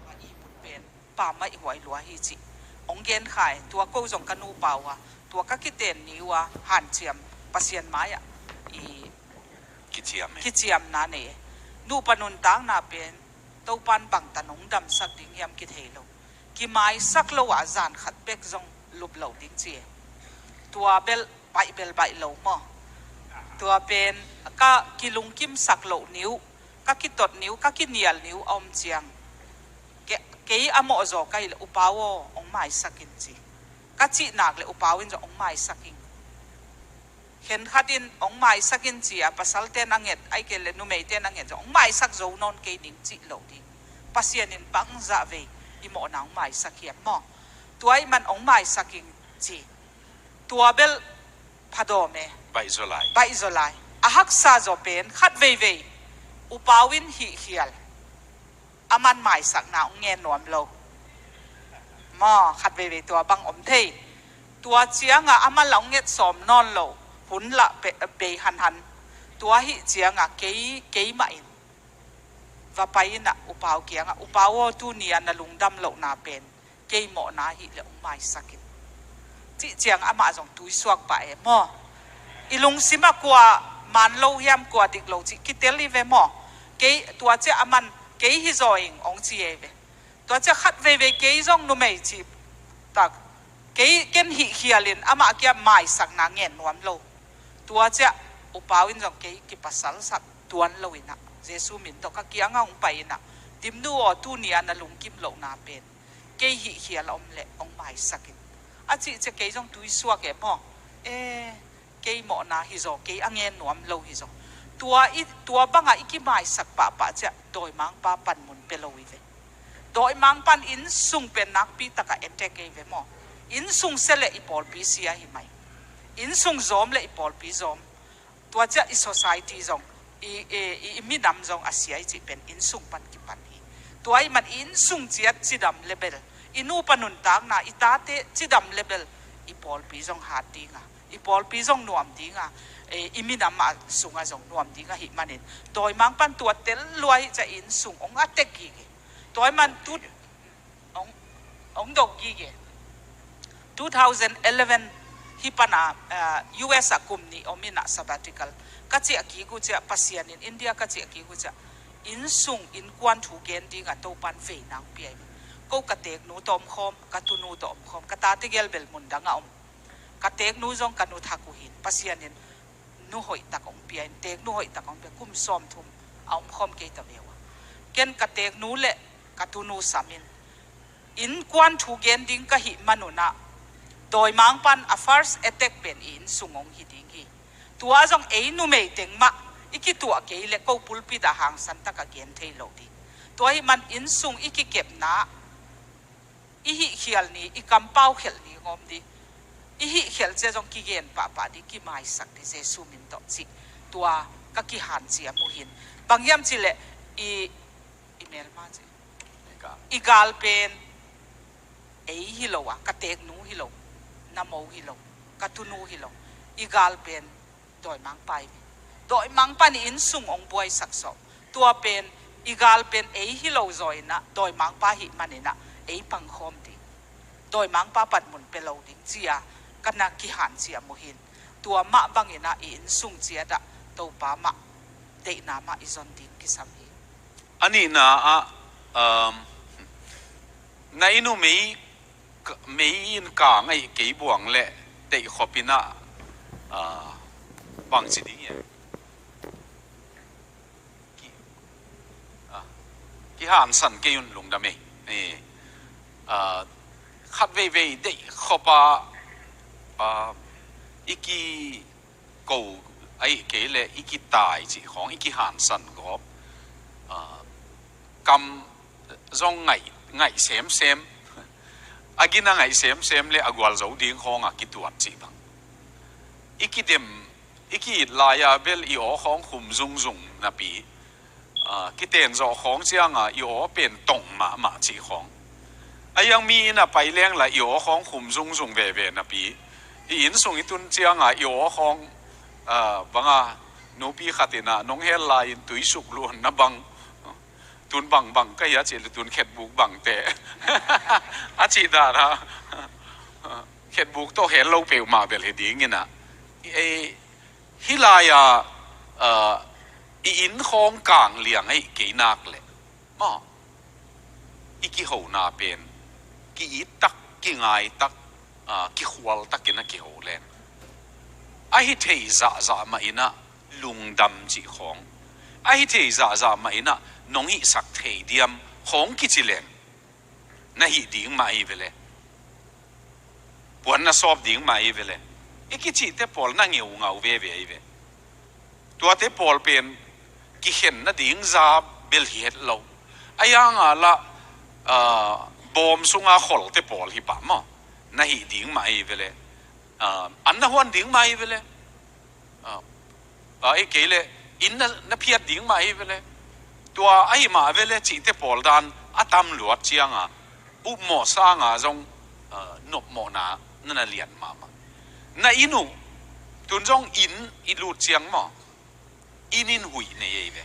ma I pen pa mai hoi lua hi chi ong gen khai tua ko jong kanu pawa tua ka kiten niwa han chiam pasien maya I kichiam na ne nu panun tang na pen to pan bang tanong dam sak ding yam ki thei lo ki mai sak lo a zan khat pek jong lup lo ding chi tua bel bai lo mo tua pen ka kilung kim sak lo niu ka ki tot niu ka ki nial niu om chiang cái amo zo cái là upawo ông mai sakin chi các chị nạc là upawin zo ông mai sakin khen khadin ông mai sakin chi à pasal ten anget ai cái là numei ten anget zo ông mai sak zo non cái ning chi lo đi pasien in bang za về imo na ông mai sakiam mo tuai man ông mai sakin chi tua bel phadome bai zo lai ahak sa zo pen khat ve upawin hi hial aman mai sak na nghe nuam lo mo khát về tua băng thei tua chiang à aman long nghe som non lo hun la be han tua hi chiang à cái mai và pai na upaw kiang à upaw tu nia na lungdam lo na pen cái mo na hi le mai sakit chi chiang ama jong tui suak pa e mo ilung sima kwa man lo hiam kwa dik lo chi kiteli ve mo cái tua che aman cái hi rồi ông chị ấy về tôi chắc khát về cái dòng nó mấy chị tak cái hi hi liền ama kia mai sắc na nghe nuam lâu tôi chắc upawin dòng cái pasal sắc tuan lâu ina Giêsu min to các kia ngang bay ina tim nu tu nia na lung kim lâu na pen cái hi hi là ông mai sakin à chị chắc cái dòng túi xua cái mò cái mò na hi rồi cái anh nghe nuam lâu hi rồi tua banga iki mai sak pa cha doi mang pa pan mun pelowi ve doi mang pan in sung pen nak pi taka ente ke ve mo in sung sele ipol pi sia hi mai in sung zom le ipol pi zom tua cha i society zong i mi dam zong asia chi pen in sung pan ki pan hi tuai man in sung chiat chidam level inu panun tang na itate chidam level ipol pi zong hat dinga ipol pi zong nuam dinga imi nama sunga zong nuam dinga hi manin toy mang pan tua tel luai cha in sung ong atek gi toy man tu ong dog gi 2011 hi pana US akumni omina sabbatical kachi aki gu cha pasian in India kachi aki gu cha in sung in kwan thu gen dinga to pan ve nang pi ko katek nu tom khom katunu tom khom kata te gel bel mun danga katek nu zong kanu thaku hin pasian in nu hoi takong pian tek nu hoi takong pe kum som thum aum khom ke ta bewa ken ka tek nu le ka tu nu samin in kwan thu gen ding ka hi manuna doi mang pan a first attack pen in sungong hi ding hi tua jong ei nu mei teng ma iki tua ke le ko pulpi da hang san ta ka gen thei lo di tua hi man in sung iki kep na i hi khial ni i kampau khel ni ngom di ihi khel che jong ki gen pa di ki mai sak di Jesu min to chi tua ka ki han chi amu hin bangyam chi le email ma chi igal pen ei hi lo wa ka tek nu hi lo namo hi lo ka tu nu hi lo igal pen doi mang pan in sung ong boy sak so tua pen igal pen ei hi lo zoi na doi mang pa hi manina ei pang khom di doi mang pa pat mun pe lo ding chia kana ki han chia mohin tua ma bangina in sung chia da to pa ma de na ma izon din ki sam hi ani na na inu mei in ka ngai ke buang le de khopina bang chi ding ye ki han san ke yun lung da me khát về để khopa iki cầu ấy cái lệ iki tài chỉของiki hàn sẵn góp cầm dòng ngày xem agina ngày xem lệ agwal dấu điênของà kituan chỉ bằng iki dem iki laya bel ioของkhum zung na pi cái tiền doของchiang à io bên tông mà chỉของยังมีนะไปเลี้ยงละอยู่ของขุมซุงเวนะปีอินส่งอีตุนเจียงอ่ะอยู่ของบังอ่ะนูปีขัดนะน้องเฮลลายตุยสุกล้วนนะบังตุนบังก็ยาเจริญตุนเข็ดบุกบังแต่อาชีดานะเข็ดบุกโตเห็นเราเปลวมาเบลเฮดิ้งเงี้ยนะฮิลายาอินของกลางเลี้ยงให้กี่นักเลยมั้งอีกี่หัวนาเป็นกี่ตักกี่ไงตักกี่ขวลตักกินนะกี่หัวเล่นไอ้เทจ่ามาอินะลุงดำจีของไอ้เทจ่ามาอินะน้องอิสักเทเดียมของกี่จิเลน na hi ding mai vele puan na sop ding mai vele ikichi te pol na ngeu ngau ve ve ve tua te pol pen ki hen na ding za bel hiet lo ayanga la bom sunga khol te pol hi pa mo na hi ding mai vele an na huan ding mai vele ai kele in na phiat ding mai vele tua ai ma vele chi te pol dan atam luat chianga u mo sa nga jong nop mo na na lian ma na inu tun jong in ilu chiang mo inin hui nei ve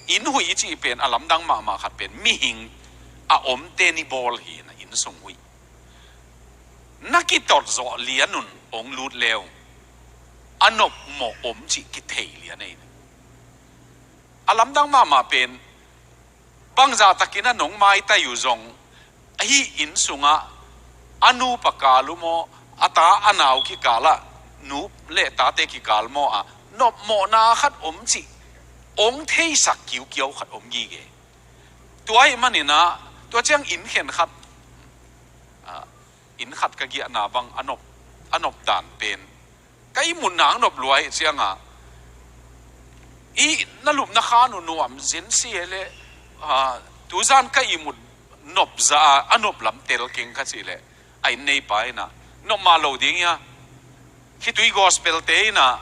in hui chi pen alam dang ma khat pen mi hing a om te ni bol hi na in song hui nakitot zo lianun ong lut leo anop mo om chi ki thei lian nei alam dang ma pen bang za takina nong mai ta yu zong hi in sunga anu pakalu mo ata anau ki kala nu le ta te ki kal mo a nop mo na khat om chi ong thei sak kiu kiu khat om gi ge tuai manina tua chang in khen khat in khat ka gi na bang anop dan pen kai mun nang nop luai chianga i nalup na khanu nuam zin si ele tu zan kai mut nop za anop lam tel king kha chi le ai nei pai na no ma lo ding ya hi tui gospel te na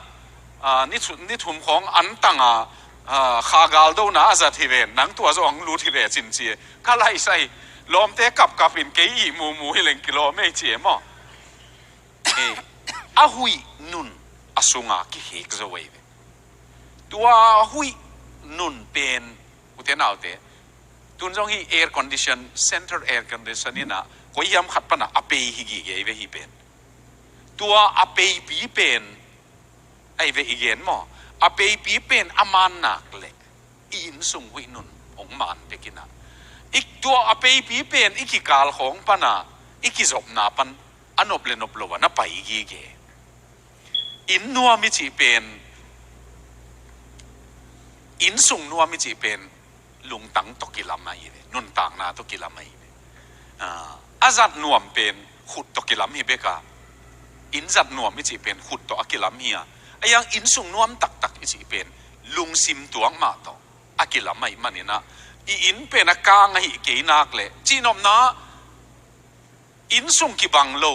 ni thum khong an tanga kha gal do na za thi ven nang tua zo ang lu thi re chin chi ka lai sai lom te kap in ke i mu hi leng kilo me chi mo a hui nun asunga ki hek zo we tua hui nun pen uten autte tun jong hi air condition center air condition ina ko yam khat pana ape hi gi ge ve hi pen tua ape pi pen ai ve igen mo ape pi pen aman nak le in sung hui nun ong man te kina ik tua ape pi pen ikikal khong pana ikizop na pan anop le nop lo na pai gi ge in nuwa mi chi pen in sung nuwa mi chi pen lung tang to kilamai nun tang na to kilamai azat nuam pen khut to kilam hi beka in zat nuam mi chi pen khut to akilam hi ayang in sung nuam tak tak chi pen lung sim tuang ma to akilamai manina i in pen a ka nga hi ke nak le chinom na in sung ki bang lo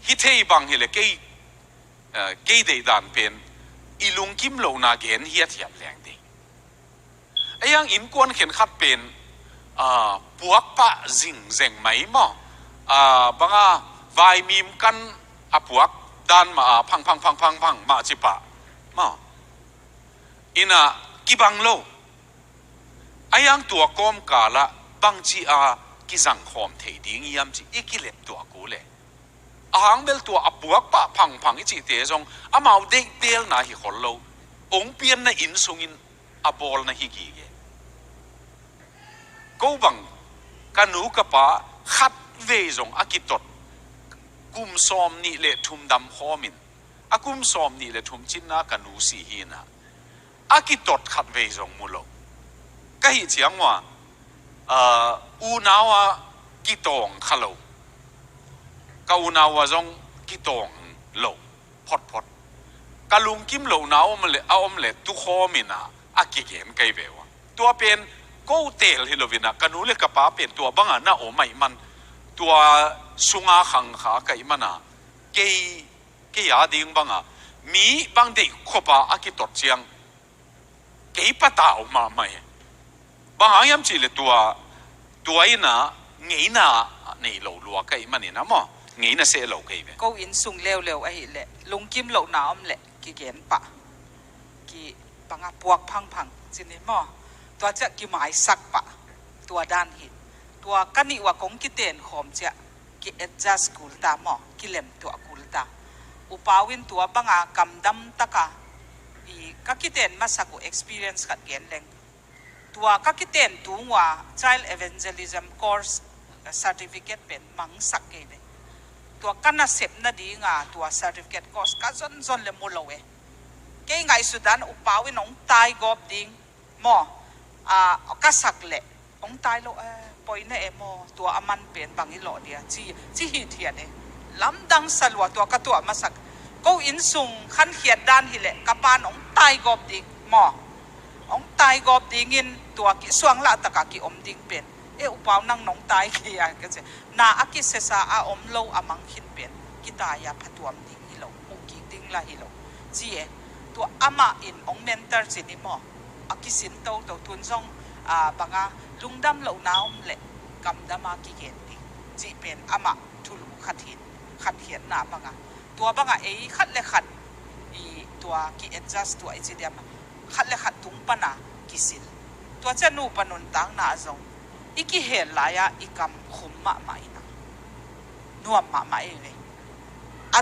hi thei bang hi le ke de dan pen ilung kim lo na gen hiat hiam leng ding ayang in kon khen khat pen puak pa zing zeng mai mo banga vai mim kan apuak dan ma phang ma chipa mo ina kibang lo ayang tua kom kala bang chi ki zang khom thei ding yam chi ikilep tua ku le ahang bel tua apuak pa phang chi te jong amau de tel na hi khol lo ong pian na in sungin abol na hi gi ge ko bang kanu ka pa khat ve jong akitot kum som ni le thum dam homin akum som ni le thum chin na kanu si hi na akitot khat ve jong mulo ka hi chiang wa u nawa kitong khalo ka u nawa jong kitong lo phot kalung kim lo naw male aom le tu khomina akigen kai bewa tua pen ko tel hilovina kanu le ka pa pen tua banga na o mai man tua sunga khang kha kai mana ke ya ding banga mi bang de khopa akitot chiang ke pata o ma mai banga yam chi le tua ina ngeina nei lo lua kai manina mo ngeina se lo kai be ko in sung leo ai le lung kim lo na om le ki gen pa ki panga puak phang chini mo tua cha ki mai sak pa tua dan hi tua kani wa kong ki ten khom cha ki adjust kul ta mo ki lem tua kul ta upawin tua banga kamdam taka i ka ki ten masaku experience khat gen leng tua ka ki ten tuwa child evangelism course certificate pen mang sak ke be tua kana sep na di nga tua certificate course ka zon le mulowe ke ngai sudan upawin ong tai gop ding mo ก็สักเละองตายโลปอยเนี่ยโมตัวอามันเป็นบางอีโลเดียจีหิเทียนลำดังสลัวตัวกระตัวมาสักก็อินสุงขันเขียดด้านหิเละกระปานองตายกอบดิงหมอองตายกอบดิงินตัวกิสวงละตะกะกิอมดิงเป็นอุปาวนั่งน้องตายขี้อะก็จะนาอากิเสสาอาอมโลอามังขินเป็นกิตายาพัดวมดิงฮิโลมุกิดิงละฮิโลจีตัวอามาอินองเมนเตอร์จินิมออากิสินโตตัวทุนซองบังลุงดำเหล่าน้ำเละกำดามากิเกนดิจีเป็นอามาทุลุขัดหินขัดเขียนหนาบังตัวบังขัดเลขัดตัวกิเอ็นจัสตัวไอจีเดียมขัดเลขัดตุงปนากิสิลตัวเจนูปนุนตังนาจงอีกิเฮลายาอีกำขุมมะไม่นะนัวมะไม่เลย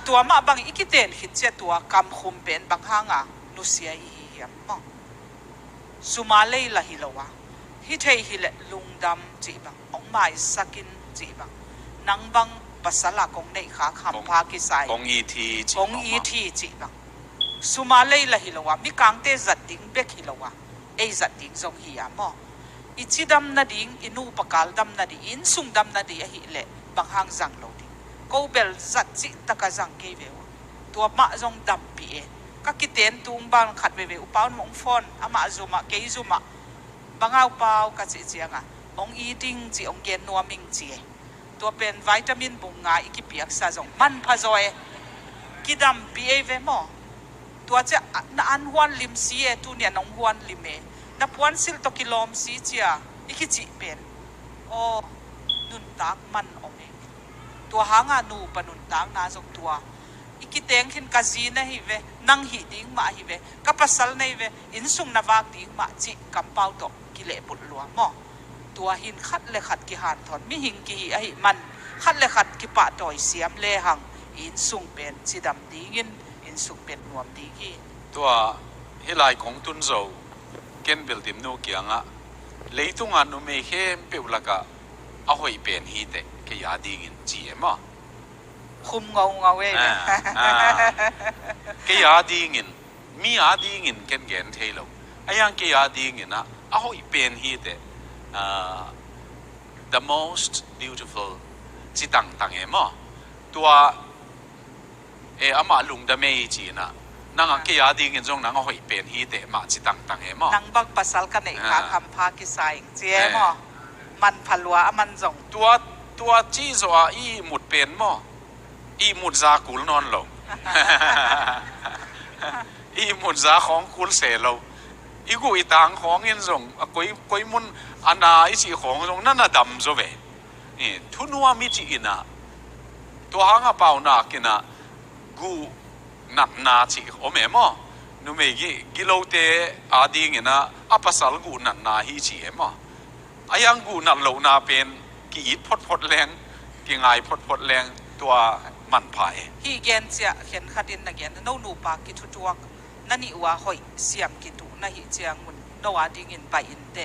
ตัวมะบางอีกิเตนหิดเจตัวกำขุมเป็นบางห้างนุเสียอีเหี้ยมสุมาเลยละฮิโลวะฮิเทฮิเลลุงดำจีบังองไม้สกินจีบังนังบังภาษาละกงในขาคำพากิไซกงอีทีจีบังสุมาเลยละฮิโลวะมีกังเตจัดดิ้งเบกฮิโลวะจัดดิ้งทรงฮิยามออิจิดำนาดิ้งอินูปกาลดำนาดิ้งอินสุงดำนาดิ้งฮิเลบางห้างจังโลดิ้งกูเบลจัดจิตะกะจังเกเววตัวมะจงดำปีก็กิเตนตุงบางขัดเวอุปาวมงฟอนอามาจุมาเกยจุมาบางเอาเปล่าก็จีเจียงองอีดิ้งจีองเกนนัวมิงจีตัวเป็นวิตามินบุงงาอีกิเปียกซาจงมันพะจอยกิดำปีเวมอตัวจะอันฮวนลิมซีตัวเนี่ยน้องฮวนลิมนับวันสิลตกิโลมซีเจียอีกิจีเป็นโอ้นุนตักมันอมตัวหางนูปนุนตักนาจงตัวอีกิเตงหินกาจีนะฮิเวนังหิดิ้งมาฮิเวกับภาษาในเวอินสุงนาวากดิ้งมาจีกำเป้าตกกิเลปุลลัวมอตัวหินขัดเลขัดกิหานถอนมิหิงกิไอมันขัดเลขัดกิปะต่อยเสียมเลหังอินสุงเป็นจีดำดิ้งินอินสุงเป็นนวมดิ้งตัวเฮลัยของตุนโซเกนเบลติมโนเกียงเลยตุงานุเมเขมเปวลกะอาหอยเป็นฮีเตเกียดิ้งินจีมอคุมเงาเว้ยเกียดิ้งินมีอาดิ้งินเกนเกนเทโลไอ้ยังเกียดิ้งินอาหอยเป็นฮีเตthe most beautiful จิตังตังมอตัวอามาลุงดะเมยจีนะนังเกียดิ้งินจงนังอาหอยเป็นฮีเตมาจิตังตังมอนังบักภาษากันเองค่ะคำพากิไซเจียมอมันพลัวมันจงตัวจีโซอีหมุดเป็นมออีหมุดซากุลนอนลงอีหมุดซาของกุลเสลงอีกูอีต่างของเงินส่งกุยมุนอันนาอีสีของส่งนั่นน่ะดำโซเวนี่ทุนัวมิจิอินะตัวหางเป่านากินะกูนัดนาจิโอเมมอนุเมกิโลเตอาดีเงินะอัปสัลกูนัดนาฮิจิเอมออายังกูนัดโลนาเป็นกีดพดแรงกีไงพดแรงตัวมันพายฮีเกนเสียเห็นขัดินนักเกนโนนูปากิทุตัวนั่นนี่ว่าหอยเสียมกิตุนั่นหิเจียงมุนโนอาดิ้งินไปอินเต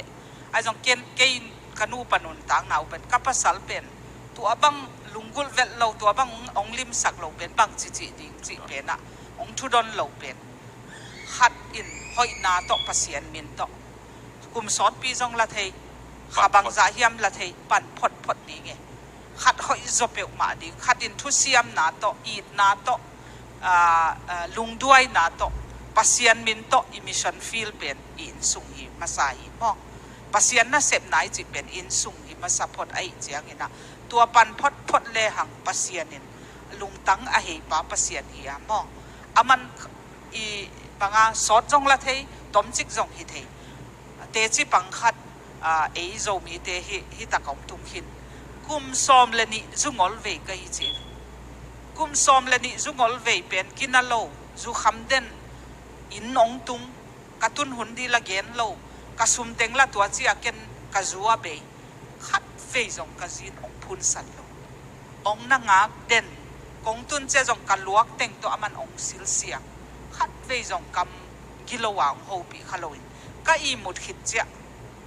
ไอ้จงเกนเกนขนูปนุนต่างหนาวเป็นกับภาษาเป็นตัวบังลุงกุลเวลเราตัวบังองลิมสักเราเป็นบังจิดิ้งจิเป็นองทุดอนเราเป็นขัดอินหอยนาโตภาษามินโตกุมสอดปีจงละเทขาบังจ่าเฮียมละเทปั่นพดนี้ไงขัดหอยจบเปลมาดิ้งขัดอินทุเซียมนาโตอีดนาโตลุงด้วยนาโตภาษามินโตอิมิชันฟิลเป็นอินสุงฮิมาสายมอภาษาน่ะเสพไหนจิเป็นอินสุงฮิมาสัพพดไอเจียงนะตัวปันพดเลหังภาษานินลุงตั้งอเหปาภาษาฮิยามออามันอีบังสอดจงละเทตอมจิกจงฮิเทเตจิปังคัดโจมีเตฮิตะกงตุงหินกุมซอมเลนิจุงอลเวกฮิเจกุมซอมเลนิจุงอลเวเป็นกินาโลจุคำเดนอินนองตุงกระตุนหุนดีละเกนโลกระสุมเต็งละตัวจีอาเกนกระจัวเบยขัดเฟยจงกระจินองพุนสันโลองนางาเดนกงตุนเจจงกันลวกเต็งตัวมันองซิลเสียงขัดเฟยจงกำกิโลวางโฮปีขลุยก็อีมุดขิดเจ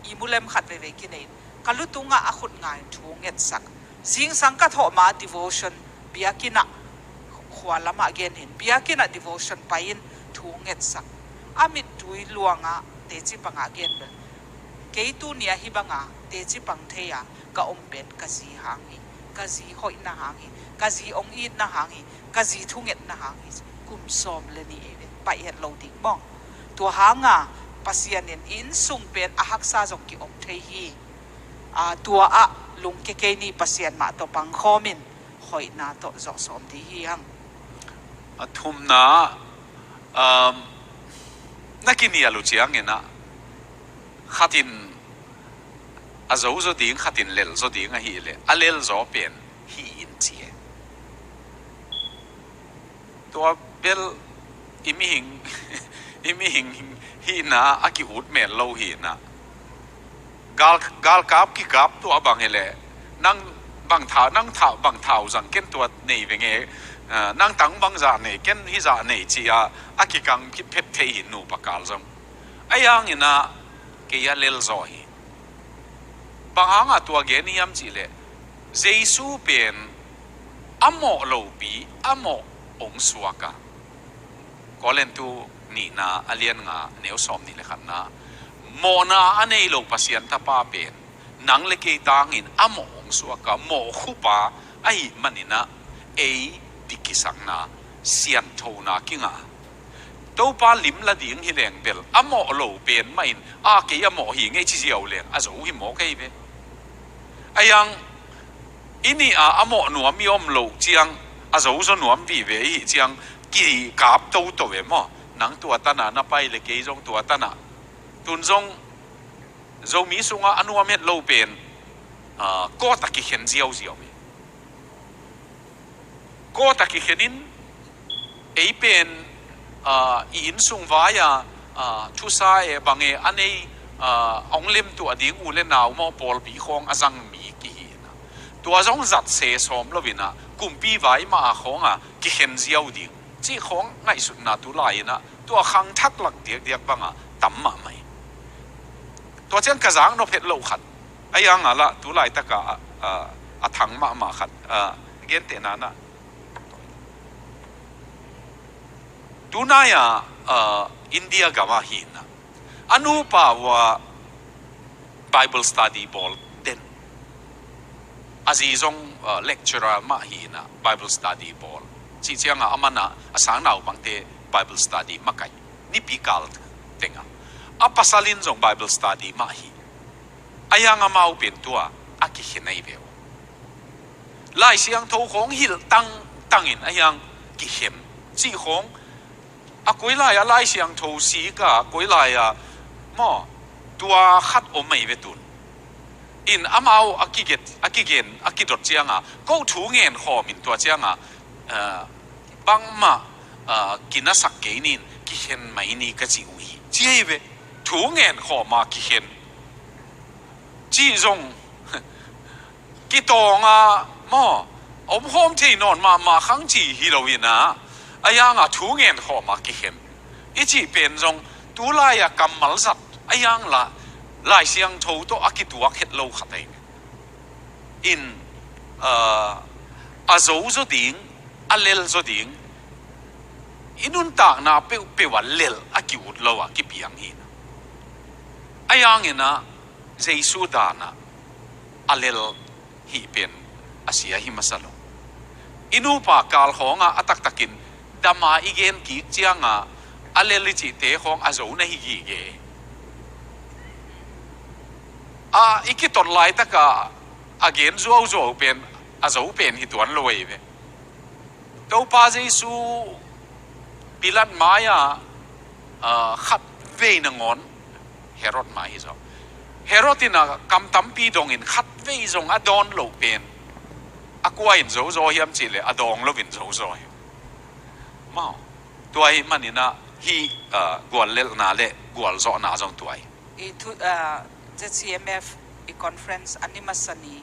อีมุเลมขัดเวกินเองกัลุตุงอาขุดงานทูงเอ็ดสักสิงสังกัดหอมา devotion เบียกินะขวาละมาเกนเห็นเบียกินะ devotionไปอินทูงเอ็ดสักอามิดดุยลวงเตจิปังอาเกนเบล ke tu nia hi banga te chi pang theia ka pen ka zi hangi ka zi hoi na hangi ka zi ong it na hangi ka zi thunget na hangi kum som le ni e pa yet lo dik mong tu hanga pasianin in sung pen a haksa jong ki thei hi tua a lung ke ni pasian ma to pang khomin hoi na to zo som di hi hang thum na nakini alu chiang ina khatin azo zo ding khatin lel zo ding a hi le alel zo pen hi in chi to bel imihing hi na aki ut men lo hi na gal kap ki kap to abang hele nang bang thau jang ken to nei venge nang tang bang za nei ken hi za nei chi aki kang ki phet thei hin nu pakal jam ayang ina ke ya lel zo hi bang a to ge ni yam chi le jesu pen amo lo pi amo ong suaka kolen tu ni na alien nga neu som ni le khan na mo na anei lo pasian ta pa pen nang le ke tangin amo ong suaka mo khupa ai manina ei dikisang na sian thona kinga to pa lim la ding hi leng bel amo lo pen main a ke amo hi nge chi jiao leng a zo hi mo ke be ayang ini amo nuam yom lo chiang a zo zo nuam vi ve hi chiang ki kap to ve mo nang tua tana na pai le ke jong tua tana tun jong zo mi sunga anuam het lo pen ko ta ki hen jiao jiao me ko ta ki henin ei pen in sung vaya thu sa e bange anei ong lim tu ading u le naw mo pol bi khong azang mi ki na tua jong zat se som lovina kumpi vai ma khonga ki hen jiao ding chi khong ngai su na tu lai na tua khang thak lak diak banga tam ma mai tua chen ka jang no phet lo khat ayang ala tu lai taka a thang ma khat gen te na na tunaya India gawa hina Nupa wa Bible study ball den azizong lecturer ma hina Bible study ball chi chianga amana asang nau bangte Bible study makai ni pikal tenga apasalin jong Bible study ma hi ayanga mau pen tua aki hinai be lai siang tho khong hil tangin ayang ki hem chi khong a koi lai a lai siang tho si ka koi lai a mo tua khat o mai ve tun in amao akigen akidot chianga ko thu ngen khom in tua chianga bang ma kina sak ke nin ki hen mai ni ka chi ui chi ve thu ngen khom ma ki hen chi zong ki tonga mo om hom thei non ma khang chi heroina ayang a thu ngen khom ma ki hen ichi pen jong tu la ya kamal sat ayang la lai siang tho to akituak het lo khatai in azo zo ding alel zo ding inun ta na pe wal lel akiut lo ki piang hin ayang ina jesu dana alel hi pen asia hi masalo inu pa kal khonga atak takin dama igen ki chianga aleli chi te khong azo na hi gi ge ikiton lai taka again zo pen azo pen hi tuan loi ve to pa jesu pilat maya khat ve na ngon herod mai zo herodina kam tampi dong in khat ve zong adon lo pen akwa in zo hiam chi le adong lo vin zo mau tuai manina hi gwal lel na le gwal zo na jong tuai ZCMF conference animasani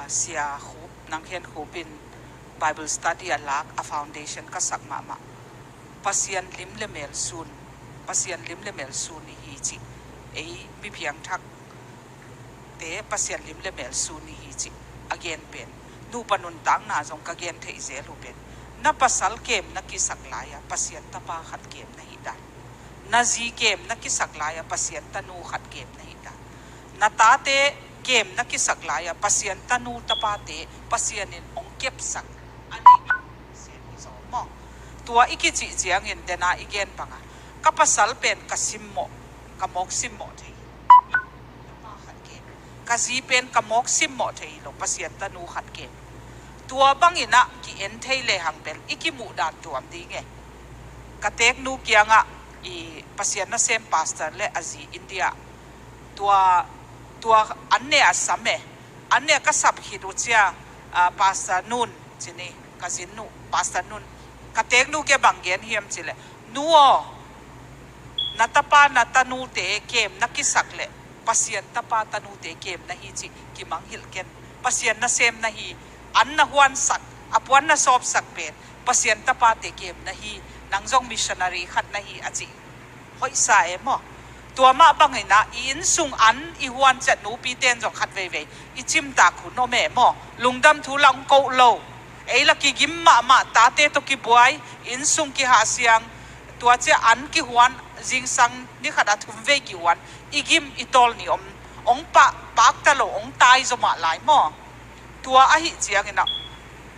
sia khup nang hen khupin Bible study alak a foundation ka sakma pasian lim le mel sun hi chi ei bi phiang thak te pasian lim le mel sun hi chi again pen nu panun tang na jong ka gen thei zel hu pen na pasal kem na ki saklaya pasian ta pa khat kem na hi da na ji kem na ki saklaya pasian ta nu khat kem na hi da นาตาเตเกมนักกิสักลายปัสยันตนูตปาเตปัสยันินองเก็บสักอันนี้เสียงที่สองมองตัวอีกิจิเจียงเงินเดนาอีเกนปังกับภาษาเป็นกัสิมโมกับมกสิมโมเทกสีเป็นกับมกสิมโมเทยลงปัสยันตนูขัดเกมตัวบังอินะกิเอ็นเทยเลหังเป็นอีกิมูดานตัวมดีไงกะเทกนูเกียงอีปัสยันน่ะเซมพาสเตอร์เลอาซีอินเดียตัวอันเนี้ยสัมเมอันเนี้ยก็สับหิดุเชียพาสเตอร์นูนจินี่กสินนูพาสเตอร์นูนกะเทกนูเกบังเกียนเฮียมจิเลนัวนัตปานัตนูเตเกมนักกิสักเลปัสยันตปาตนูเตเกมนะฮีจิกิมังฮิลเกนปัสยันน่ะเซมนะฮีอันนะฮวนสักอปวันนะสอบสักเป็นปัสยันตปาเตเกมนะฮีนังจงมิชชันนารีขัดนะฮีอจิห้อยสายมั้งตัวมาบังไงนะอินซุงอันอีฮวนจัดนูปีเต้นจงขัดเว่ยอีจิมตาคุณโนแม่มั้งลุงดำทุลังโกโลไอ้ละกิกิมมาตาเตตกิบวยอินซุงกิหาเสียงตัวเจ้าอันกิฮวนจิงสังนี่ขัดทุมเวกิฮวนอีกิมอีตอลนี่องปะปากตะโลองตายจะมาหลายมั้งตัวอหิเจียงนะ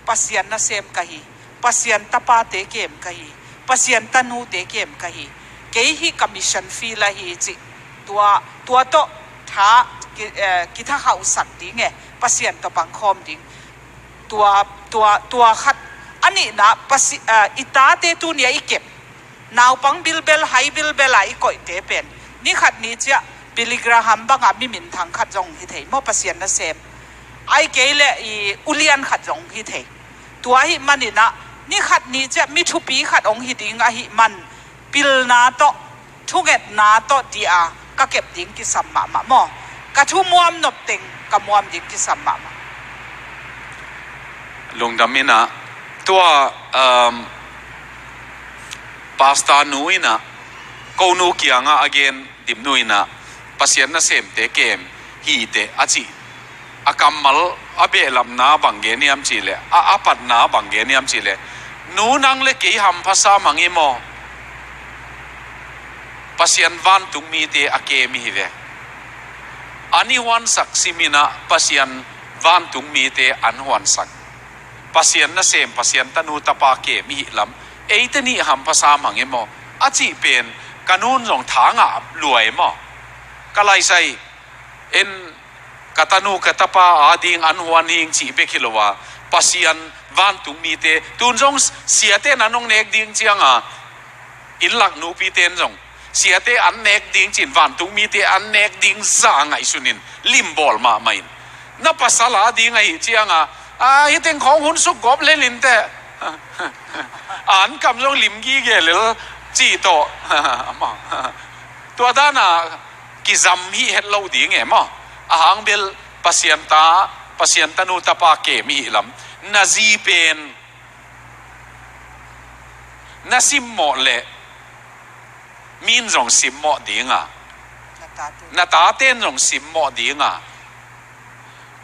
ปัสยันน่ะเซมกะฮีปัสยันตปาเตเกมกะฮีปัสยันตนูเตเกมกะฮีเกฮีคอมมิชชั่นฟีละฮีจิตัวโตท้ากิท่าเขาสักดิ้งไงปัสยันตบังคอมดิ้งตัวขัดอันนี้นะอิตาเตตุเนี่ยอีเก็บนาวปังบิลเบลไฮบิลเบลอีก่อยเตเป็นนี่ขัดนี้เจ้าบิลิกราฮัมบังอาบิมินทางขัดจงฮิเทมอปัสยันน่ะเซมไอเกลอีอุเลียนขัดองฮิเทตัวหิมันนี่นะนี่ขัดนี้จะมีทุปีขัดองฮิดิงอหิมันปิลนาโตทุกเอ็ดนาโตดีอาก็เก็บดิ้งกิสัมมามาหมอกระทุ่มวมนบติงกระมวมดิ้งกิสัมมามาลงดำมินะตัวปาสตานุยนะกูนูเกียงอ่ะ again ดิมนุยนะปัสยันน่ะเซมเตเกมฮีเตอจิอากำมัลอเบลัมนาบังเกนิยมจีเลอาปัดนาบังเกนิยมจีเลนูนังเลกีหัมภาษามังอิโมปัสยันวันตุงมีเตอเกมิฮิเวอันนี้วันสักซิมินะปัสยันวันตุงมีเตอันวันสักปัสยันน่ะเซมปัสยันตนูตปาเกมิฮิลัมเอตนี่หัมภาษามังอิโมอจิเป็นกันูนส่งทางอ่ะรวยมั้งก็ไล่ใส่เอ็นกตานูกตปาอาดิงอันหัวนิงจีเบคิโลวาปัสยันวันตุงมีเตตุนจงเสียเตนันงเนกดิงเจียงอ่ะอินหลักนูปีเตนจงเสียเตอันเนกดิงจินวันตุงมีเตอันเนกดิงจางไงสุนินลิมบอลมาไม่นับภาษาลาดิงไงเจียงอ่ะฮิตเองของหุ่นสุกกบเล่นลินเตอ่านคำจงลิมกี้เกลเลยจีโตมาตัวด้านน่ะกิจำฮีเฮลโลดิงไงมั้งอาหางเบลปัสยันตนูตปาเกมิฮิลัมนาจีเป็นนาซิมโมเลมีนจงซิมโมดิงอ่ะนาตาเต้นจงซิมโมดิงอ่ะ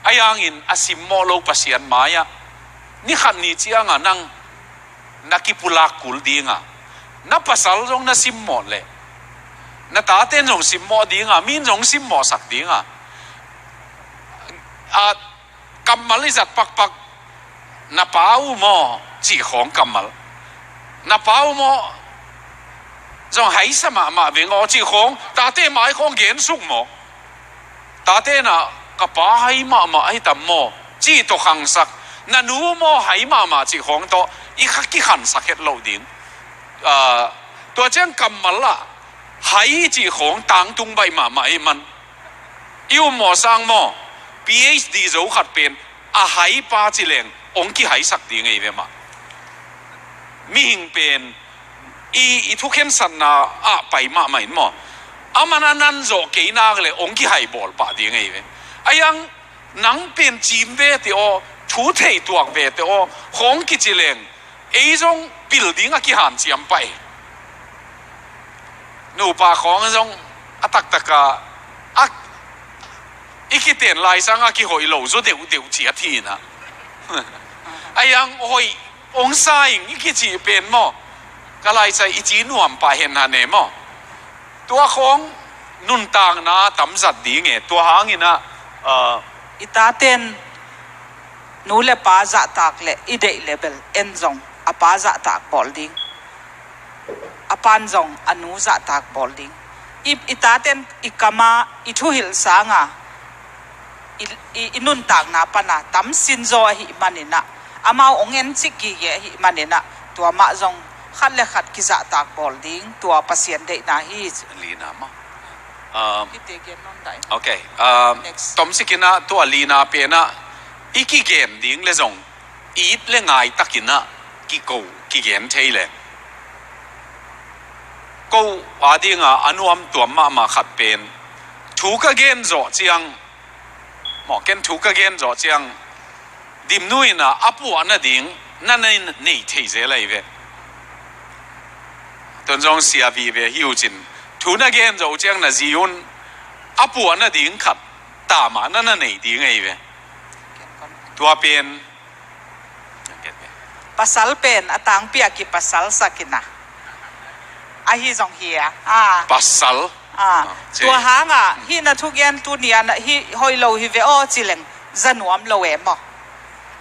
ไอ้ยังอินอาซิมโมโลปัสยันมายะนี่ขันนี้เจียงอ่ะนั่งนักกิปุลากุลดิงอ่ะนับภาษาจงนาซิมโมเลนาตาเต้นจงซิมโมดิงอ่ะมีนจงซิมโมสักดิงอ่ะกำมัลลิจัดปักนับเอาโมจีของกำมัลนับเอาโมจงให้สมาเวงอจีของตาเต้หมายของเกียนสุกโมตาเต้น่ะกับป้าให้มาให้ตำโมจีตัวขังสักนันูโมให้มาจีของโตอีขักกี่ขันสักเฮ็ดโลดินตัวเจ้ากำมัลละให้จีของต่างตุงใบมาให้มันอิวโมสังโมPhD จะขัดเป็นหายป้าจิเลงองค์ที่หายสักดีไงเว้ยมามีหิงเป็นอีทุกเห็นสันนาไปมาไม่หมอมันนั่นโจเกยนาเลยองค์ที่หายบอลป้าดีไงเว้ยยังนังเป็นจีมเวทีโอชูเทตัวเวทีโอของกิจิเลงจงบิลดิ้งกี่หันเจียมไปนูป่าของจงตักกะอีกที่เตียนลายสังอากิหอยโลจะเดี๋ยวเจียทีนะยังหอยองศาอีกที่จีเป็นมั้งก็ลายใจอีจีนวมไปเห็นหาเนมั้งตัวของ นุ่นต่างนะตำสัตดีไงตัวหางอินะอิตาเต็นนูเลป้าจะตากเลอีเดเลเบลเอ็นจงอาป้าจะตากบอลดิ้งอาปันจงอนูจะตากบอลดิ้งอิตาเต็นอิกามาอิทุหิลสางะอินุนตากนาปนาตำสินโซหิมันเนนะอามาองเอ็นจิกิเกหิมันเนนะตัวมาจงขัดเลขัดกิจะตากบอลดิ้งตัวปัสยันเดนาฮีลีนามาฮิตเตเกนนนได้โอเคตอมสิกินะตัวลีนาเปนะอีกิเกนดิ้งเลจงอีดเลงไงตักินะกิโกกิเกนเทเลกูว่าดิ้งอนุอัมตัวมาขัดเป็นถูกเกนโจเจียงหมอเกนถูกเกนโจเจียงดิมนุยนะอปัวนะดิ้งนั่นนี่เทเจเลยเวตอนจงเสียวีเวฮิวจินถูกนะเกนโจเจียงนะจียุนอปัวนะดิ้งขัดตามานั่นนี่ดิ้งไงเวตัวเป็นปัสสัลเป็นอตังเปียกิปัสสัลสักินะอาฮีจงเฮียปัสสัลตัวหางฮีนัทุกยันตัวนี้นะฮีหอยโลฮีเวโอจิเลงจันวมโลเอมอ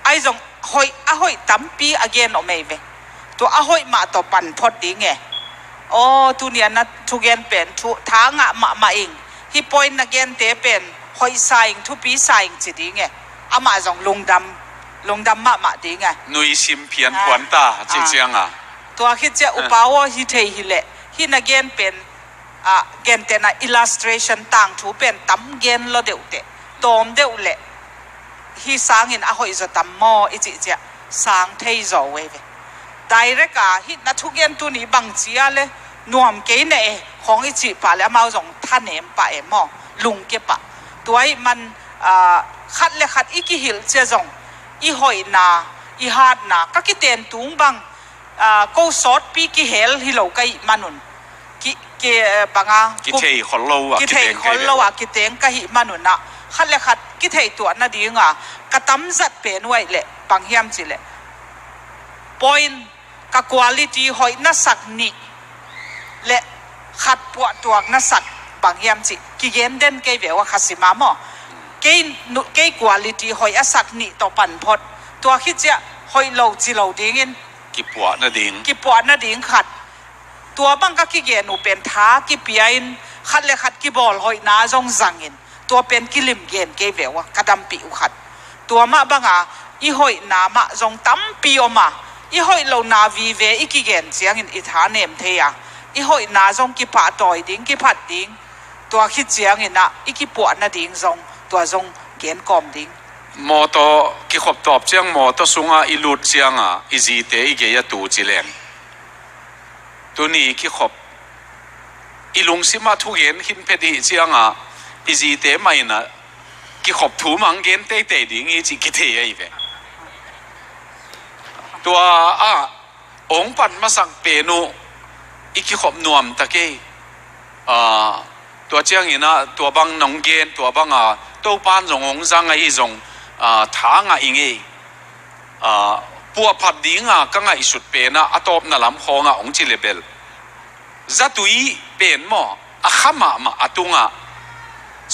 ไอจงหอยหอยตั้มปีอเกนอเมเวตัวหอยมาตัวปันพอดีไงโอ้ตัวนี้นะทุกยันเป็นทุทางมาเองฮีปอยนักเกนเตเป็นหอยสายทุปีสายจิดีไงอามาจงลงดำมาดีไงนุยชิมเพียนขวัญตาจริงตัวคิดจะอุปาวฮิเทฮิเลฮินักเกนเป็นเกนเตนะ illustration ต่างถูเป็นตั้มเกนเราเดียวเตตอมเดียวเละฮิสางอินหอยจะตั้มมออิจิจะสางเทยโจเวเว direct ฮินัทุกเกนตัวนี้บางจีอะเลยนวมเกนเอของอิจิปะแล้วมาส่งท่านเอ็มปะเอ็มมอลุงเก็บปะตัวมันขัดเลยขัดอีกิหิลเจ้าจงอีหอยนาอีฮาดนาก็คิดเต็นตุงบังก็สอดปีกิเฮลฮิโลกัยมานุนกิบังกิเทยคนโลวะกิเทยคนโลวะกิเตงกัยมานุนนะขัดเลยขัดกิเทยตัวนั่นดีงะกระตั้มจัดเป็นไว้เลยบางเฮียมจิเลย point กับ quality หอยนักสักนี่และขัดปวดตัวนักสักบางเฮียมจิกิเกนเด่นเกยเวว่าขัดสิมามอเกย quality หอยอสักนี่ต่อปันพดตัวคิดจะหอยโลจิโลดิ้งกิปวดนะดิ้งขัดตัวบังก็กิเกนูเป็นท้ากิเปียนขัดเลยขัดกิบอลหอยนาจงจังอินตัวเป็นกิลิมเกนเกยเวว่ากระดำปีอุขัดตัวมาบังอีหอยนามาจงตั้มปีออกมาอีหอยโลนาวีเวอีกิเกนเสียงอินอิฐานเนมเทียอีหอยนาจงกิปะต่อยดิ้งกิพัดดิ้งตัวคิดเสียงอินนะอีกิปวดนะดิ้งจงตัวจงเกนกอมดิ้งมอโตกิขบตอบเจียงมอโตสุงอิลุดเจียงอิจีเตอิเกียตูจิเลงตัวนี้กิขบอิลุงสิมาทุเย็นหินเพดีเจียงอิจีเตไม่นะกิขบถูมังเกนเตเตดิ้งอิจิกิเทยอีเวตัวองปันมาสังเปนูอีกิขบนวมตะเกตัวเจียงอินะตัวบังนงเกนตัวบังตัวปานจงองจังไงจงทางอิงเอปัวพัดดิ้งก็ไงสุดเป็นอัตบนั่นลำคององจิเลเบลจัตุยเป็นมั้งข้ามาอัตุง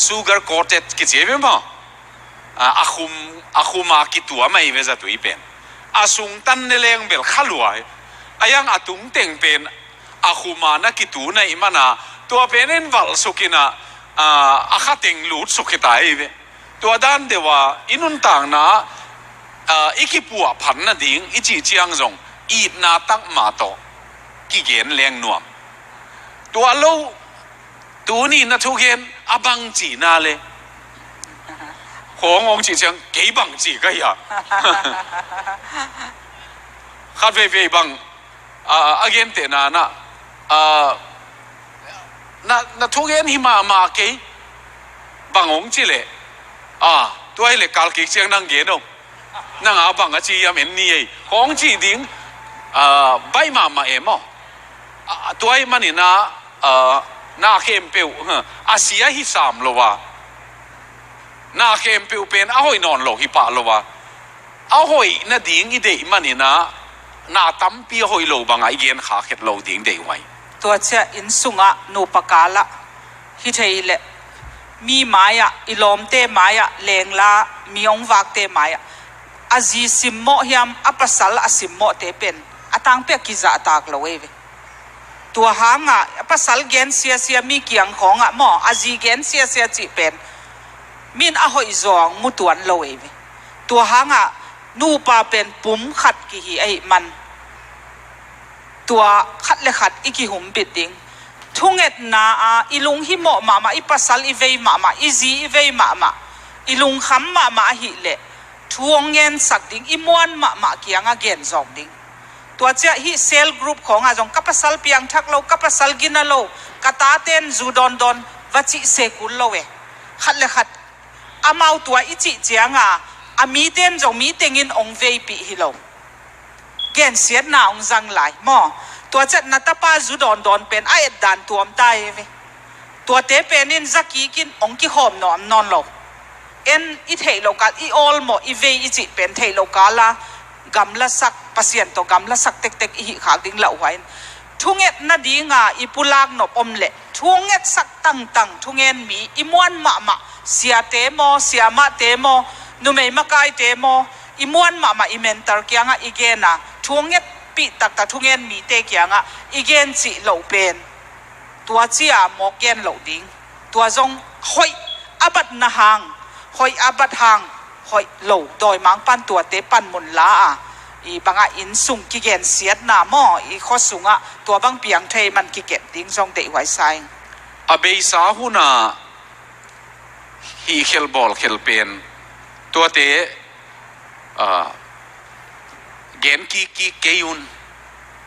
ซูการ์โคเต็ดกิจเจ็บมั้งอาคุมากิตัวไม่เวจัตุยเป็นสุงตันเนเลงเบลขลัวยังอัตุงเต็งเป็นอาคุมานักกิตัวในมันตัวเป็นเอ็นวัลสุกินะข้าเต็งลูดสุขิตายเวตัวด้านเดียวอินุนต่างนะอีกิปัวพันนะดิ้งอีจีเจียงจงอีนาตักมาโตกิเกนเลี้ยงนวมตัวโลตัวนี้นะทุกเกนอบังจีนาเลยขององจีเจียงกี่บังจีก็อย่าข้าเว่บังเกนเตนานะนะทุกเกนหิมาเกยบังองจีเลยตัวไอ้เล็กกาลกิเชียงนั่งเกนนั่งบังจียามเอ็นนี่ของจีดิ้งใบมาเอ็มตัวไอ้มันนี่นะนาเข้มเปียวเสียหิสามโลวะนาเข้มเปียวเป็นหอยนอนโลหิปะโลวะหอยน่ะดิ้งอีเดมันนี่นะนาตั้มปีหอยโลบังไอเกนขาเข็ดโลดิ้งเดไว้ตัวเชื่ออินสุงนูปกาละ hi thei le mi maya ilom te maya lengla mi ong wak te maya azi simmo hiam apasal asimmo te pen atang pe kiza tak lowe tua hanga pasal gen sia sia mi kiang khonga mo azi gen sia sia chi pen min a hoi zong mutuan lowe tua hanga nupa pen pum khat ki hi ai man tua khat le khat iki hum biding thunget na a ilung hi mo mama ipasal i vei mama izi i vei mama ilung kham mama hi le thuongen sak ding imuan mama kianga gen zong ding tua cha hi cell group khonga jong kapasal piang thak lo kapasal gina lo kata ten zu don don wachi sekul lowe khat le khat amau tua ichi chianga ami ten jong mi tengin ong vei pi hi lo gen siat na ong zang lai mo tua chat na tapa zu don don pen ai dan tuam tai ve tua te penin zaki kin ong ki khom nom non lo en i thei lo ka i all mo i ve i chi pen thei lo ka la gam la sak pasien to gam la sak tek tek hi khak ding lau hain thunget na dinga i pulak no pom le thunget sak tang tang thungen mi i muan ma ma sia te mo sia ma te mo nu mei ma kai te mo i muan ma ma i mentor kyanga igena thunget pi tak ta thungen mi te kyanga igen chi lo pen tua chia mo ken lo ding tua zong hoi abat na hang hoi abat hang hoi lo doi mang pan tua te pan mun la a i banga in sung ki gen siat na mo i khosunga tua bang piang thei man ki ket ding zong dei wai sai abe sa huna hi khel bol khel pen tua te gen ki keun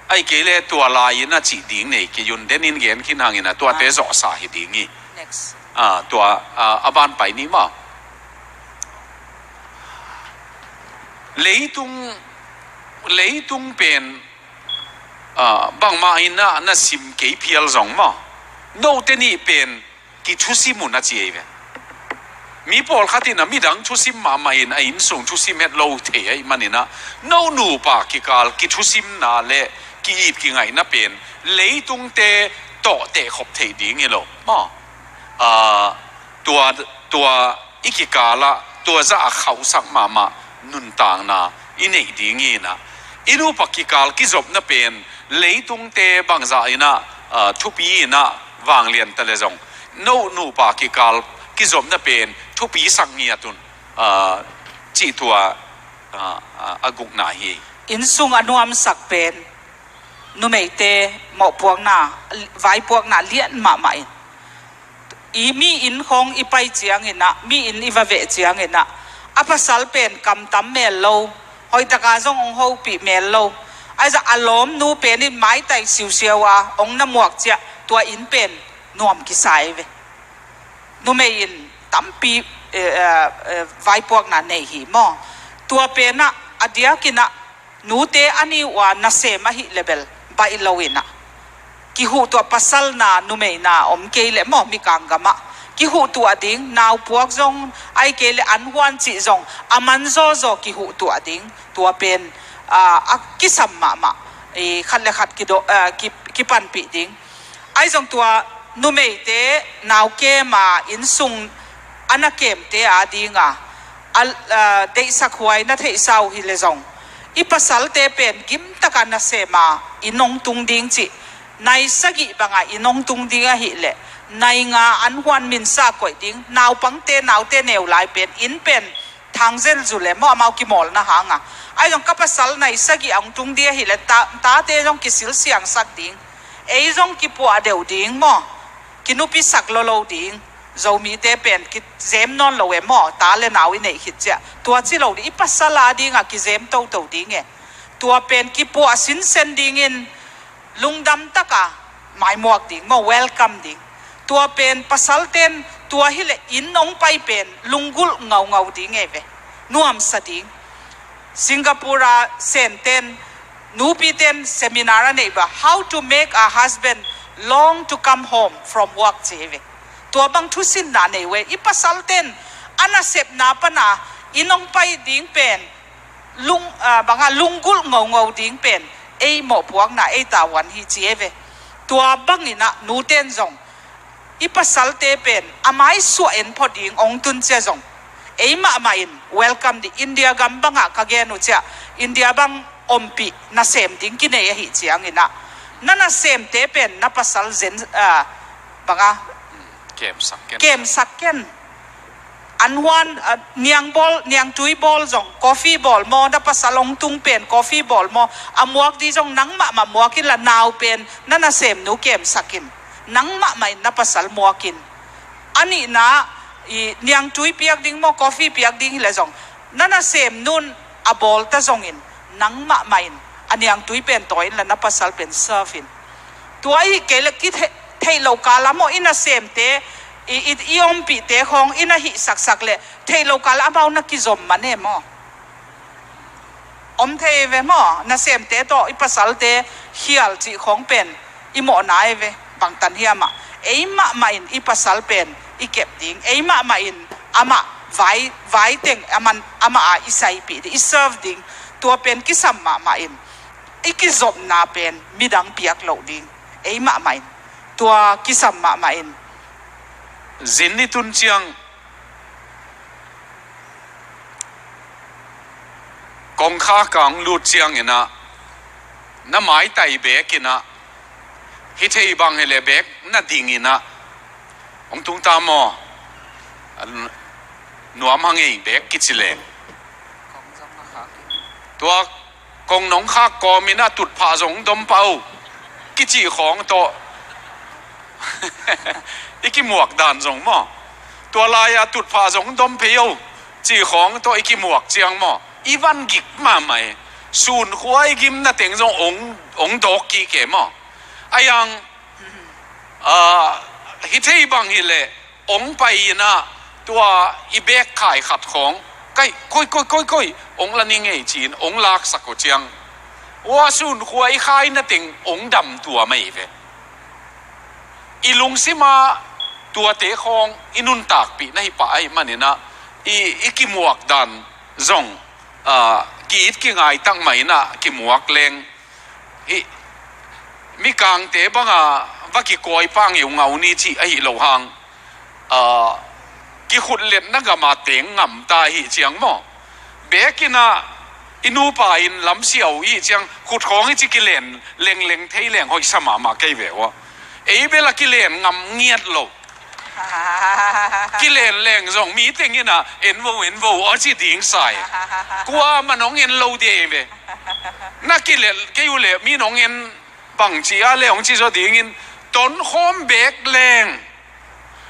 ai kele tua lai na chi ding nei ki yun denin gen kin hangina tua te zo sa hi dingi next tua aban pai ni ma leitung pen bang ma ina na sim ke phial zong ma no te ni pen ki thu sim na chi ve mi pol khatina mi dang thu sim ma in a in sung thu sim het lo the ai manina no nu pa ki kal ki thu sim na le ki ip ki ngai na pen leitung te to te khop thei ding e lo ma tua ikikala tua za khau sak mama nun tang na inei dingi na inu pakikal ki zop na pen leitung te bangza ina thupi na wanglian tale jong no nu pakikal ki zop na pen thupi sangia tun chi tua aguk na hi in sung anuam sak pen nu mei te mo puak na vai puak na lian ma mai i mi in khong i pai chiang ina mi in i va ve chiang ina apasal pen kam tam mel lo hoi taka zong ong ho pi mel lo ai za alom nu pen in mai tai siu siawa ong na muak chia tua in pen nuam ki sai ve nu mei in tam pi vai puak na nei hi mo tua pen na adia kina nu te ani wa na se ma hi level bai lowina ki hu tua pasal na nu mei na om ke le mo mi kang gama ki hu tua ding naw puak zong ai ke le an wan chi zong aman zo zo ki hu tua ding tua pen ki sam ma ma e khat le khat ki do ki pan pi ding ai zong tua nu mei te naw ke ma in sung ana kem te a dinga al dei sakhwai na thei sau hi le zong i pasal te pen kim takana se ma inong tung ding chi nai sagi banga inong tung ding a hi le nai nga an hwan min sa koi ding naw pang te naw te neu lai pen in pen thangzel zule mo amau ki mol na hanga ai jong kapasal nai sagi ang tung dia hi le ta te jong ki sil siang sak ding ei jong ki pu adeu ding mo ki nu pi sak lo ding zo mi te pen ki zem non lo e mo ta le naw i nei hit cha tua chi lo di pasala ding a ki zem to ding e tua pen ki pu asin sen ding in lungdam taka mai muak ding mo welcome ding tua pen pasal ten tua hi le in nong pai pen lungul ngau ding e ve nuam sa ding Singapore senten nupi ten seminar nei ba how to make a husband long to come home from work cheve tua bang thu sin na nei we i pasal ten ana sep na pana inong pai ding pen banga lungul ngau ding pen ei mo puak na ei ta wan hi cheve tua bang ina nu ten zong ipasal te pen amai su en poding ong tun che jong eima amain welcome the India gambanga kagenu cha India bang ompi na sem ding kine hi chiang ina nana sem te pen na pasal zen banga kem sakken anwan niang bol niang tui bol jong coffee bol mo na pasalong tung pen coffee bol mo amuak di jong nang ma muakin la naw pen nana sem nu kem sakin nang ma mai na pasal muakin ani na i niang tui piak ding mo coffee piak ding le jong nana sem nun a bol ta jong in nang ma mai aniang tui pen toin la na pasal pen surfin tuai kele kit thei lo kala mo ina sem te iom pi te khong ina hi sak le thei lo kala abau na ki zom mane mo om thei ve mo na sem te to ipasal te hial chi khong pen imo nai ve bang tan hiama eima main ipasal pen ikep ding eima main ama vai teng aman ama a isai pi di serve ding tua pen ki samma main ikizom na pen midang piak lo ding eima main tua ki samma main zin ni tun chiang kong kha kang lu chiang ina na mai tai be kina hi thei bang hele bek na ding ina ong tung ta mo nuam hangei bek kichile tua kong nong kha ko mina tut pha jong dom pau kichi khong to iki muak dan jong mo tua la ya tut pha jong dom pheu chi khong to iki muak chiang mo iwan gik ma mai sun khuai gim na teng jong ong dok ki ke mo ayang hi thei bang hi le ong pai na tua i bek khai khat khong kai koi ong la ni ngei chin ong lak sako chiang wa sun khuai khai na teng ong dam tua mai ve ilung sima tua te khong inun tak pi na hi pa ai manina iki muak dan zong ki it ki ngai tang mai na ki muak leng mi kang te banga va ki koi pang yu ngau ni chi ai lo hang ki khut let na ga ma teng ngam ta hi chiang mo bekina inu pa in lam siau hi chiang khut khong hi chi ki len leng thei leng hoi sama ma kai ve wa ei bela ki len ngam nghiat lo ki len leng zong mi teng ina en vo o chi ding sai kwa ma nong en lo de ve na ki le ke yu le mi nong en bang chi a le ong chi so ding in ton khom bek leng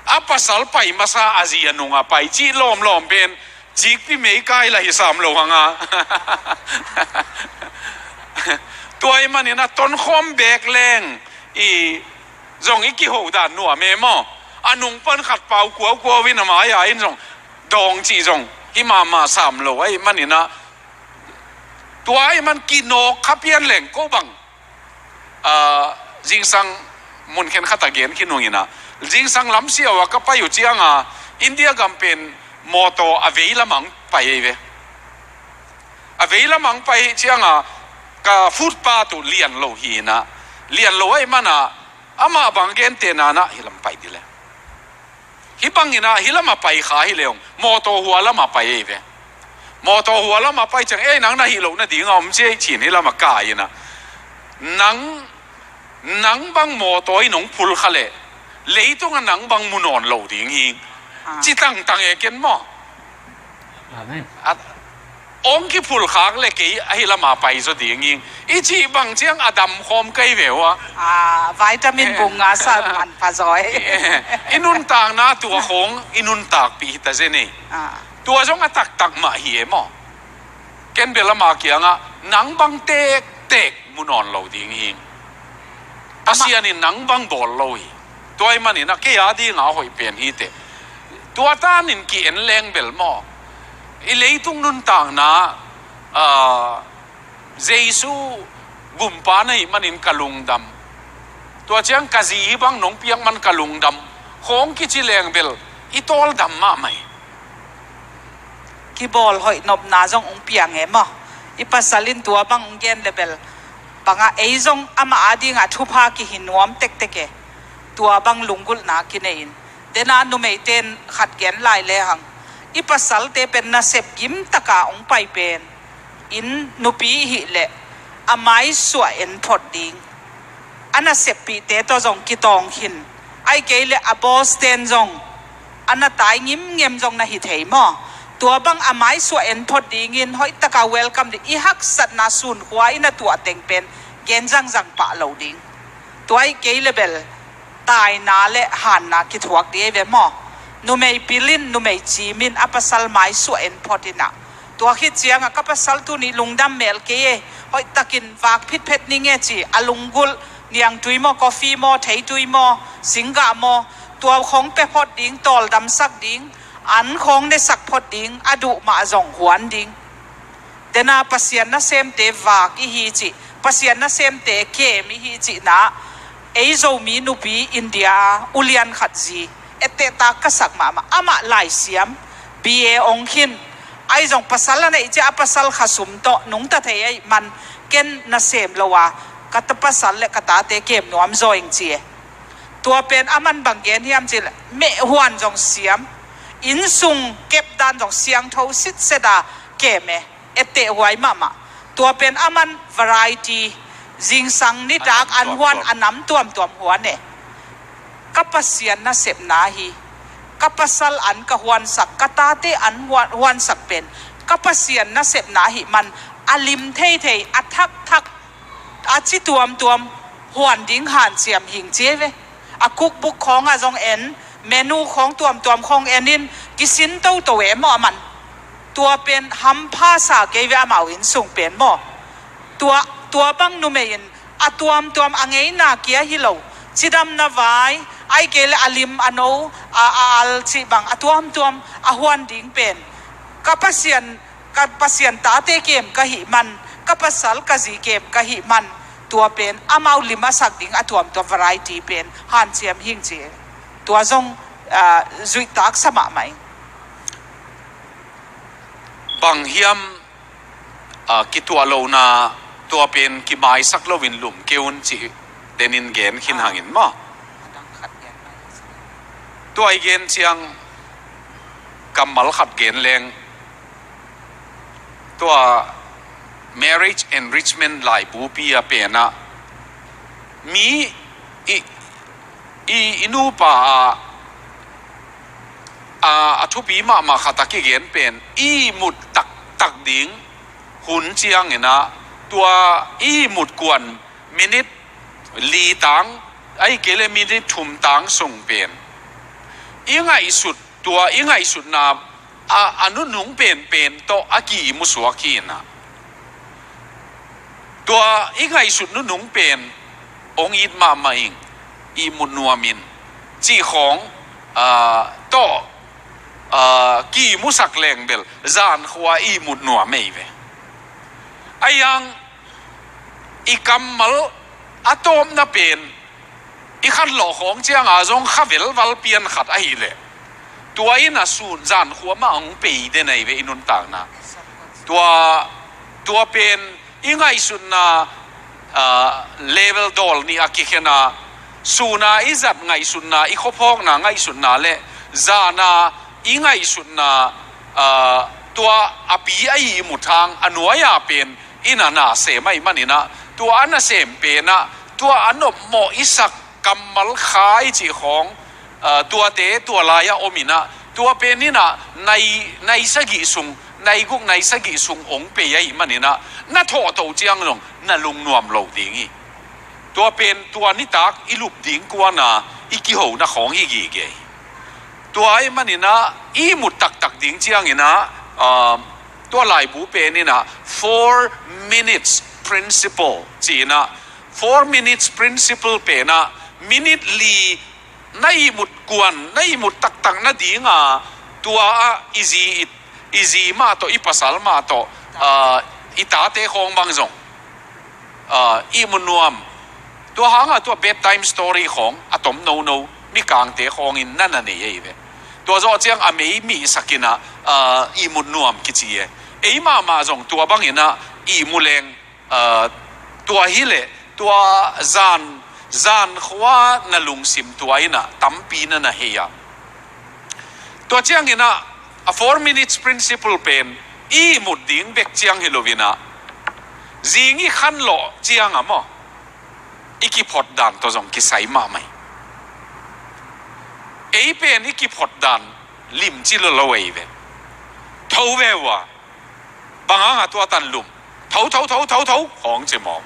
a pasal pai masa azia nunga pai chi lom ben jik pi mei kai la hi sam lo hanga toy manina ton khom bek leng i zong iki ho da nu me mo anung pan khat pau kwa win ma ya in zong dong chi zong hi ma sam lo ai manina toy man ki no khapian leng ko bang jing sang mun khen khata gen ki nungina jing sang lam sia wa ka pa yu chianga India campaign moto aveila mang pai ve aveila mang pai chianga ka food pa tu lian lo hi na lian lo ai mana ama bang gen te na na hilam pai dile hi bangina hilama pai kha hi leong moto huwa lama pai ve moto huwa lama pai chang e nang na hi lo na ding om che chin hilama ka ina nang bang moto i nong phul khale leitung nang bang munon lo ding hi chi tang e ken mo ong ki phul khak le ke hi lama pai zo ding hi i chi bang chiang adam khom kai ve wa vitamin bunga sa man pa zoi inun tang na tua khong inun tak pi ta zene tua jong tak ma hi mo ken bela ma kianga nang bang tek munon lo ding hi asian in nang bang bol lo hi toy mani na ke ya di nga hoi pen hi te tua tan in ki en leng bel mo i leitung nun tang na jesu gumpa nei manin kalung dam tua chiang kazi bang nong piang man kalung dam khong ki chi leng bel i tol dam ma mai ki bol hoi nop na jong ong piang e mo i pasalin tua bang ong gen level banga eizong ama adi nga thupa ki hinuam tek teke ตัวบังลุงกุลนากินเองเดนานุเมเตนขัดแกนลายเลหังอีปัสสัลเตเป็นนาเสพกิมตะกาองไปเป็นอินนุปีหิเลอไม้สวยเอ็นพอดดิงอันนาเสพปีเตตัวจงกิตองหินไอเกลเลอบอสเตนจงอันนาตายงิมเงียมจงนาหิเทมอตัวบังอไม้สวยเอ็นพอดดิงินหอยตะกาเวลคัมดิอีฮักสัตนาซุนหัวอินาตัวเต็งเป็นเกนจังจังปะเหลาดิงตัวไอเกลเลเบลตายนาเลหันนาคิดหัวดีเวมอนุเมย์ปิลินนุเมย์จีมินอปัสสัลไม้สวยเอ็นพอดินะตัวคิดเจียงกับปัสสัลตุนีลุงดำเมลเกยหอยตะกินฝากพิษเพชรนิเงจีอลุงกุลเนียงตุยมอกาแฟมอเทยตุยมอสิงกามอตัวของเปพอดดิงตอลดำสักดิงอันของในสักพอดดิงอดุมาจงหวนดิงเดนาปัสยันนาเซมเตวากอีฮีจีปัสยันนาเซมเตเกมิฮีจีนะเอโซมีนุปีอินเดียอุเลียนขัดจีเอเตตากษักมาอามาลายเสียมบีเอองคินไอจงปัสสัลนะอิจปัสสัลขสุมโตนุงตะเทยมันเกนนาเซมละวะกัตปัสสัลเลกตาเตเกมนวมโจอิงจีตัวเป็นอามันบังเกนที่ยามจีเมหวนจงเสียมอินซุงเก็บดันจงเสียงเท่าสิทเสดาเกมเอเตหวยมาตัวเป็นอามันวาไรตี้จิงสังนิดากอันหวนอันน้ำตัวมหัวเนี่ยกัปเสียนนาเสพนาฮีกัปสัลอันกะหวนสักกตาเตอันหวนสักเป็นกัปเสียนนาเสพนาฮีมันอลิมเทยอัทักทักอาชิตัวมหวนดิ้งหันเสียมหิงเจเวอาคุกบุกของอาจงเอ็นเมนูของตัวมของเอ็นนินกิสินเต้าตัวเอมอมันตัวเป็นฮัมพาสาเกวอามาวินส่งเป็นมอตัวบังนุเมยินอะตัวมอังเงนาเกียฮิโลจิดำนาไวไอเกลอลิมอโนอัลจิบังอะตัวมอะหวนดิ้งเป็นกัปเสียนตาเตเกมกะหิมันกัปสัลกะจีเกมกะหิมันตัวเป็นอามาลิมาสักดิ้งอะตัววาไรตี้เป็นฮันเชียมหิงเจตัวจงจุยตักสมาไหมบางเฮียมกิตัวโลนาตัวเป็นกิไม้สักโลวินลุมเกวนจีเดนินเกนขินหางินมาตัวไอเกนเชียงกำมัลขัดเกนแรงตัว marriage enrichment หลายปูปีอะเป็นนะมีอินูปาทุปีมาขัดตะกี้เกนเป็นมุดตักดิ้งหุ่นเชียงเนี่ยนะตัวมุดกวนมินิทลีตังไอเกลมินิททุ่มตังส่งเป็นยังไงสุดตัวยังไงสุดนะอนุหนุงเป็นโตอากีมุสวากีนะตัวยังไงสุดนุหนุงเป็นองอิดมาอิงมุนัวมินจีของโตกีมุสักแรงเบลจานขวามุดนัวไม่เวไอยังกำมัลอะตอมน่ะเป็นขันหล่อของเจียงอาจงข้าเวลวัลเปียนขัดไอเลยตัวน่ะสูนจานขวามาองเปย์เดนไอเวอินุนต่างนะตัวเป็นยังไงสุดนะเลเวลดอลนี่อากิเขนะสูนาจัดไงสุดนะขบพอกนะไงสุดนะเละจานายังไงสุดนะตัวอปีไอมุทางอนุญาเป็นนาเสไม่มันนี่นะตัวอันน่ะเสมเป็นนะตัวอันนบหมอสักกำมัลขายจีของตัวเตตัวลายอมินะตัวเป็นนี่นะในสกิสุงในกุกในสกิสุงองเปียมันนี่นะน่าโทษตัวเจียงลงน่าลุงนวมโลดิ้งตัวเป็นตัวนิตักลุบดิ้งกว่านะกิโหนะของกี่เกยตัวไอ้มันนี่นะมุดตักดิ้งเจียงนี่นะตัวลายบูเป็นนี่นะ4 minutes principle จีนะ4 minutes principle เป็นนะมินิทลีในมุดกวนในมุดตักนะดิ้งตัวeasy มาโตปัสสัลมาโตตาเตะของบางจงมุนนวมตัวหางตัว bedtime story ของอะตอมโนมีกลางเตะของอินนั่นนี่เองเว้ตัวจอเจียงไม่มีสักนะมุนนวมกิจีเอมาจงตัวบางอินะมุเลงตัวฮิเลตัวจาน จานขวานาลุงซิมตัวอินะตั้มปีนั่นนะเฮียตัวเจียงอินะ a 4 minutes principle เป็นอีมุดดิ้งเบกเจียงฮิโลวินะจิงอีขันโลเจียงอ่ะมั้งอีกิพอดดันตัวจงกิใส่มาไหมเอ้เป็นอีกิพอดดันลิมจิโลละเว้ยเว้เท่าเว้ยวะบางอ่ะตัวตันลุมเท่าของจะมอง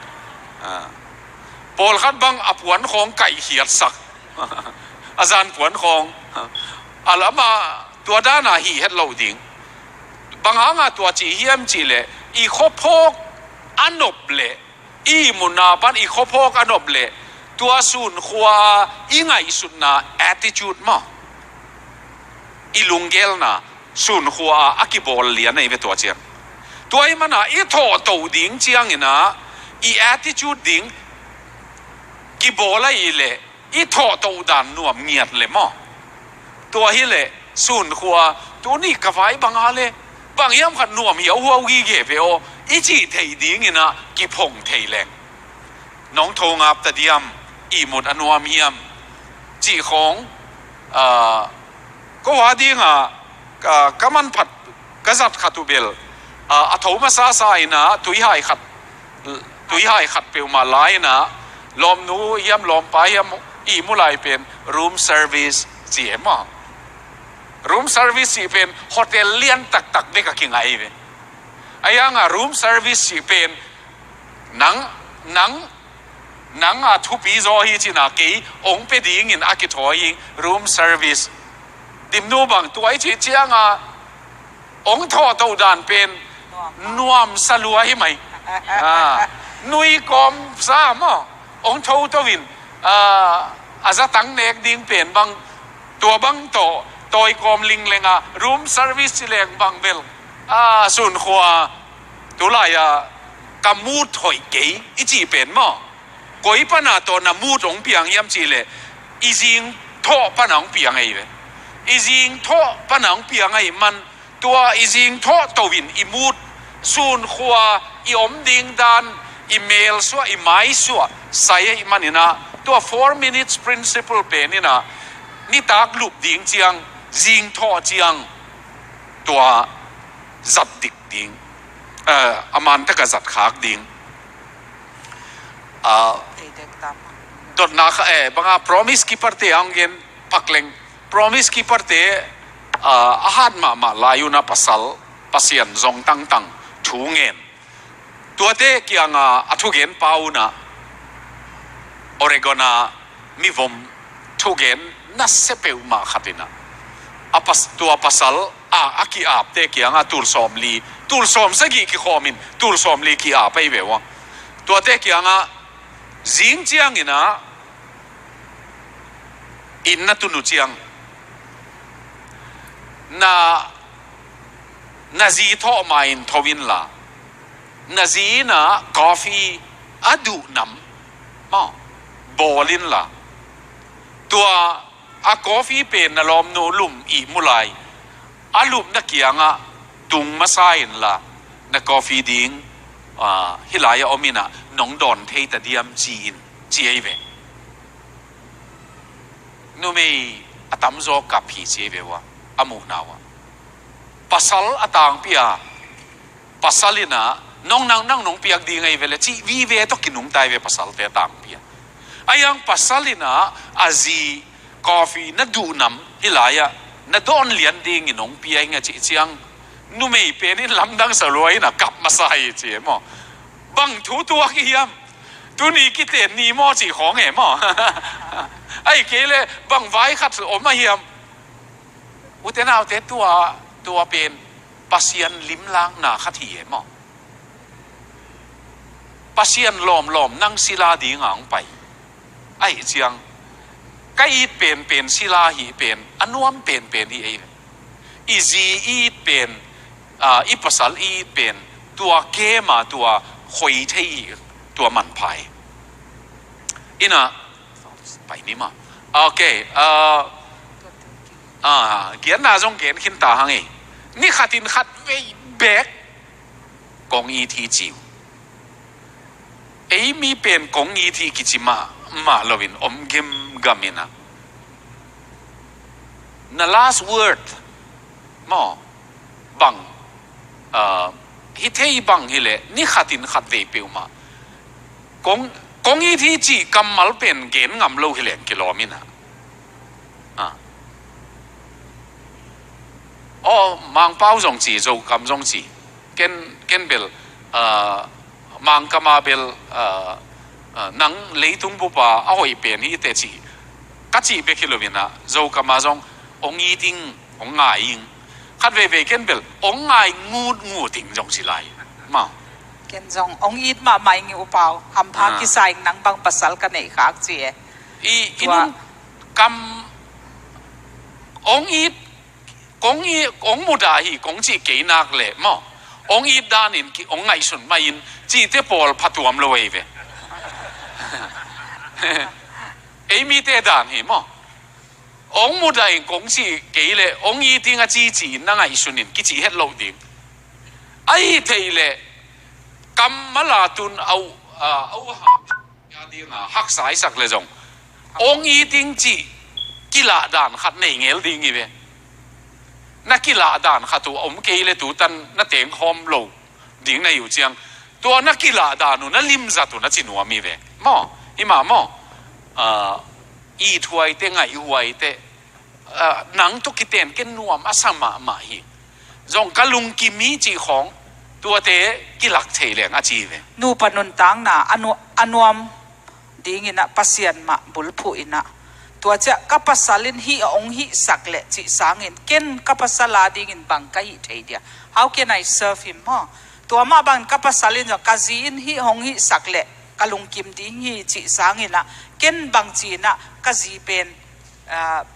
ปอลขัดบังอภวนของไก่เขียดสักอาจารย์ผวนของอะไรมาตัวด้านหน้าหีเฮ็ดเหล่าดิ่งบางหางตัวจีเฮียมจีเล่อีโคโพกอันบเล่อีมุนาปันอีโคโพกอันบเล่ตัวสุนขวาอีไงสุนนา attitude มาอีลุงเกลนะสุนขวาอากิบอลเลียนในเวตัวเจียงตัวไอ้มันอีโถตัวดิ่งเจียงนะอี attitude ดิ่งกิบอลอีเล่อีโถตัวดันนัวเมียดเลยมั้งตัวฮิเล่สุนขวาตัวนี้กระไฟบางอะไรบางยามขัดนัวมีเอาหัววีเกเปโออีจีเทดิ้งนะกิพงเทแรงน้องโทงับตะเดียมอีหมดอนัวมียมจีของก็ว่าดิ้งก็มันผัดกษัตริย์ขัดตุเบลอัฐมาซาซายนะตุยหายขัดเปลมาไลนะลมนู้ยมลมไปยมอีมุไลเป็น room service เจี๋ยมroom service เป็นโฮเทลเลี้ยนตักเด็กกิ่งไงเว้ยไอ้ยังroom service เป็นหนังทุบปีโซฮีจีน่ากี่องไปดิ้งอินอากิทอยง room service ดิมนูบังตัวไอ้จีเจียงองทอตัวดานเป็นนวมสลัวให้ไหมนุยกอมซามองทอตัววินอาจจะตั้งเนกดิ้งเป็นบางตัวบางตัวกอมลิงเลงroom service เลงบางเบลส่วนขวาตัวไรกำมูดถอยเก๋อีจีเป็นมั้งก๋วยปนาตัวน้ำมูดองเปียงยำจีเลยอีจิงท่อปนังเปียงไงเว้ยอีจิงท่อปนังเปียงไงมันตัวอีจิงท่อตัววินอีมูดส่วนขวาอีอมดิงดันอีเมลสัวอีไม้สัวใส่อีมันนี่นะตัว4 minutes principle เป็นนี่นะนี่ตากลุบดิงเจียงจิงท่อเจียงตัวจัดดิกดิงอามันตะกจัดขากดิงตอนนักบางpromise keeper เตะอังเกนพักเล็ง promise keeper เตะอาหารมาลายุนะปัสยันจงตั้งถูเงินตัวเตะเกี่ยงทุเงินเป้านะออริกอนามีวมทุเงินน่าเสพอยู่มาขัดนะตัวปัสลอากีอาบเตะเกี่ยงตูลสอมสกีกี่ข้อมินตูลสอมลีกี่อาไปเววะตัวเตะเกี่ยงจิงเจียงอินะอินนัตุนุเจียงนาจีท่อมาอินทวินละนาจีนะกาแฟอดูน้ำบอลินละตัวกาแฟเป็นนลอมโนลุมอีมุไลลุมนักเกียงตุงมาไซน์ละนักกาแฟดิ้งฮิลายอมินะน้องดอนเทตเดียมจีเอเวนูไม่ตั้มโจกับพี่จีเอเววะอามุนาวะปัสสาวะต่างปียปัสสาวะนะน้องน้องปียกดีไงเวลจีวีเวต้องกินนุ่งไตเวปัสสาวะต่างปียไอ้ยังปัสสาวะนะอาจีกาแฟน่าดูน้ำฮิลายน่าโดนเลียนดิ้งน้องปียงจีเจียงนูไม่เป็นนี่ลำดังสลวยนะกลับมาใส่เจี๋ยมบังถูตัวกี่ยมตัวนี้กิเตนนี่มอจีของเหมไอ้เกลเลยบังไว้ขัดอมมาเฮียมอุตนาเตตัวเป็นปัสยันลิ้มล้างหนาขัดเหมปัสยันหลอมนั่งศิลาดีงางไปไอ้เจียงก็อีเป็นศิลาหีเป็นอนุมเป็นที่อีจีอีเป็นอีปัสสาวะอีเป็นตัวเกมาตัวหอยเทยตัวมันพายอินะไปนี่มาโอเคเกียนน่าจงเกียนขึ้นตาหังนี่ขัดเว้ยแบกกองอีทีจิวมีเป็นกองอีทีกิจิมา ma lovin gim gamina na last word mo bang hi thei bang hi le ni khatin khat ve peu ma kong i thi chi kamal pen gen ngam lo hi le kilomina mang pau zong chi zo kam zong chi ken bel mang kama bel nang leitung bu pa a hoi pen hi te chi ka chi be kilomina zo kama zong ong i ting ong ngai ing khat ve ve ken bel ong ngai ngu ting zong si lai ma ken zong ong it ma mai ngi upau ham pha ki sai nang bang pasal ka nei khak chi i inun kam ong it ong mu da hi kong chi ke nak le mo ong it dan in ki ong ngai sun mai in chi te pol phatuam lo ve ei mi te dan hi mo ong mu da in kong chi ke le ong i ting a chi chi na ngai sun in ki chi het lo ding ai thei le kam mala tun au ha ya ding hak sai sak le jong ong i ting chi kila dan khat nei ngel ding i ve na kila dan khatu ke le tu tan na teng hom lo ding na yu chiang to na kila dan na lim za tu na chinua mi ve mo ima mo i thuai te ngai huai te nang to kiten ken nuam asama ma hi zong kalung ki mi chi khong tua te kilak thei leng a chi ve nu panun tang na anuam ding ina pasian ma bulphu ina tua cha kapasalin hi ong hi sakle chi sangin ken kapasala ding in bang kai thei dia how can I serve him mo tua ma bang kapasalin jo kazin hi hong hi sakle kalung kim ding hi chi sangina ken bang chi na kazi pen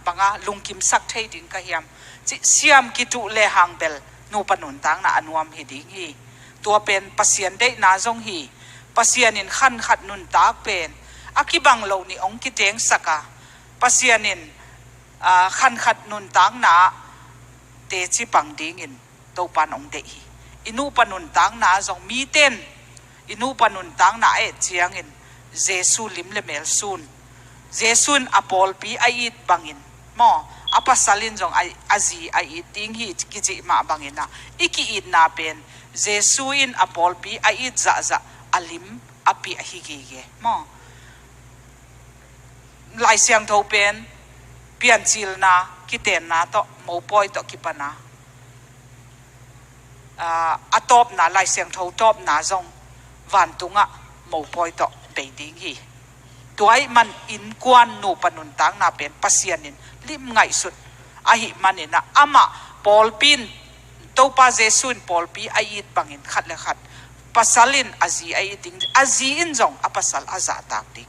banga lungkim sak thei ding ka hiam chi siam ki tu le hang bel nu panun tang na anuam hi ding hi tua pen pasien de na zong hi pasien in khan khat nun tak pen akibang lo ni ong ki teng saka pasianin khan khat nun tang na te chi pang ding in to pan ong de hi inu panun tang na zong mi ten inu panun tang na e chiang in jesu lim le mel sun jesun apol pi ait bangin mo apasalin jong azi ait ding hi kichi ma bangina iki it na pen jesu in apol pi ait za alim api hi ge mo lai siang tho pen pian chil na kiten na to mo poi to kipana atop na lai siang tho top na zong van tunga mo poi to be ding hi tuai man in kwan nu panun tang na pen pasianin lim ngai sut ahi manina ama polpin topa jesun polpi ait bangin khat le khat pasalin azi ai ding azi in jong apasal aza tak ding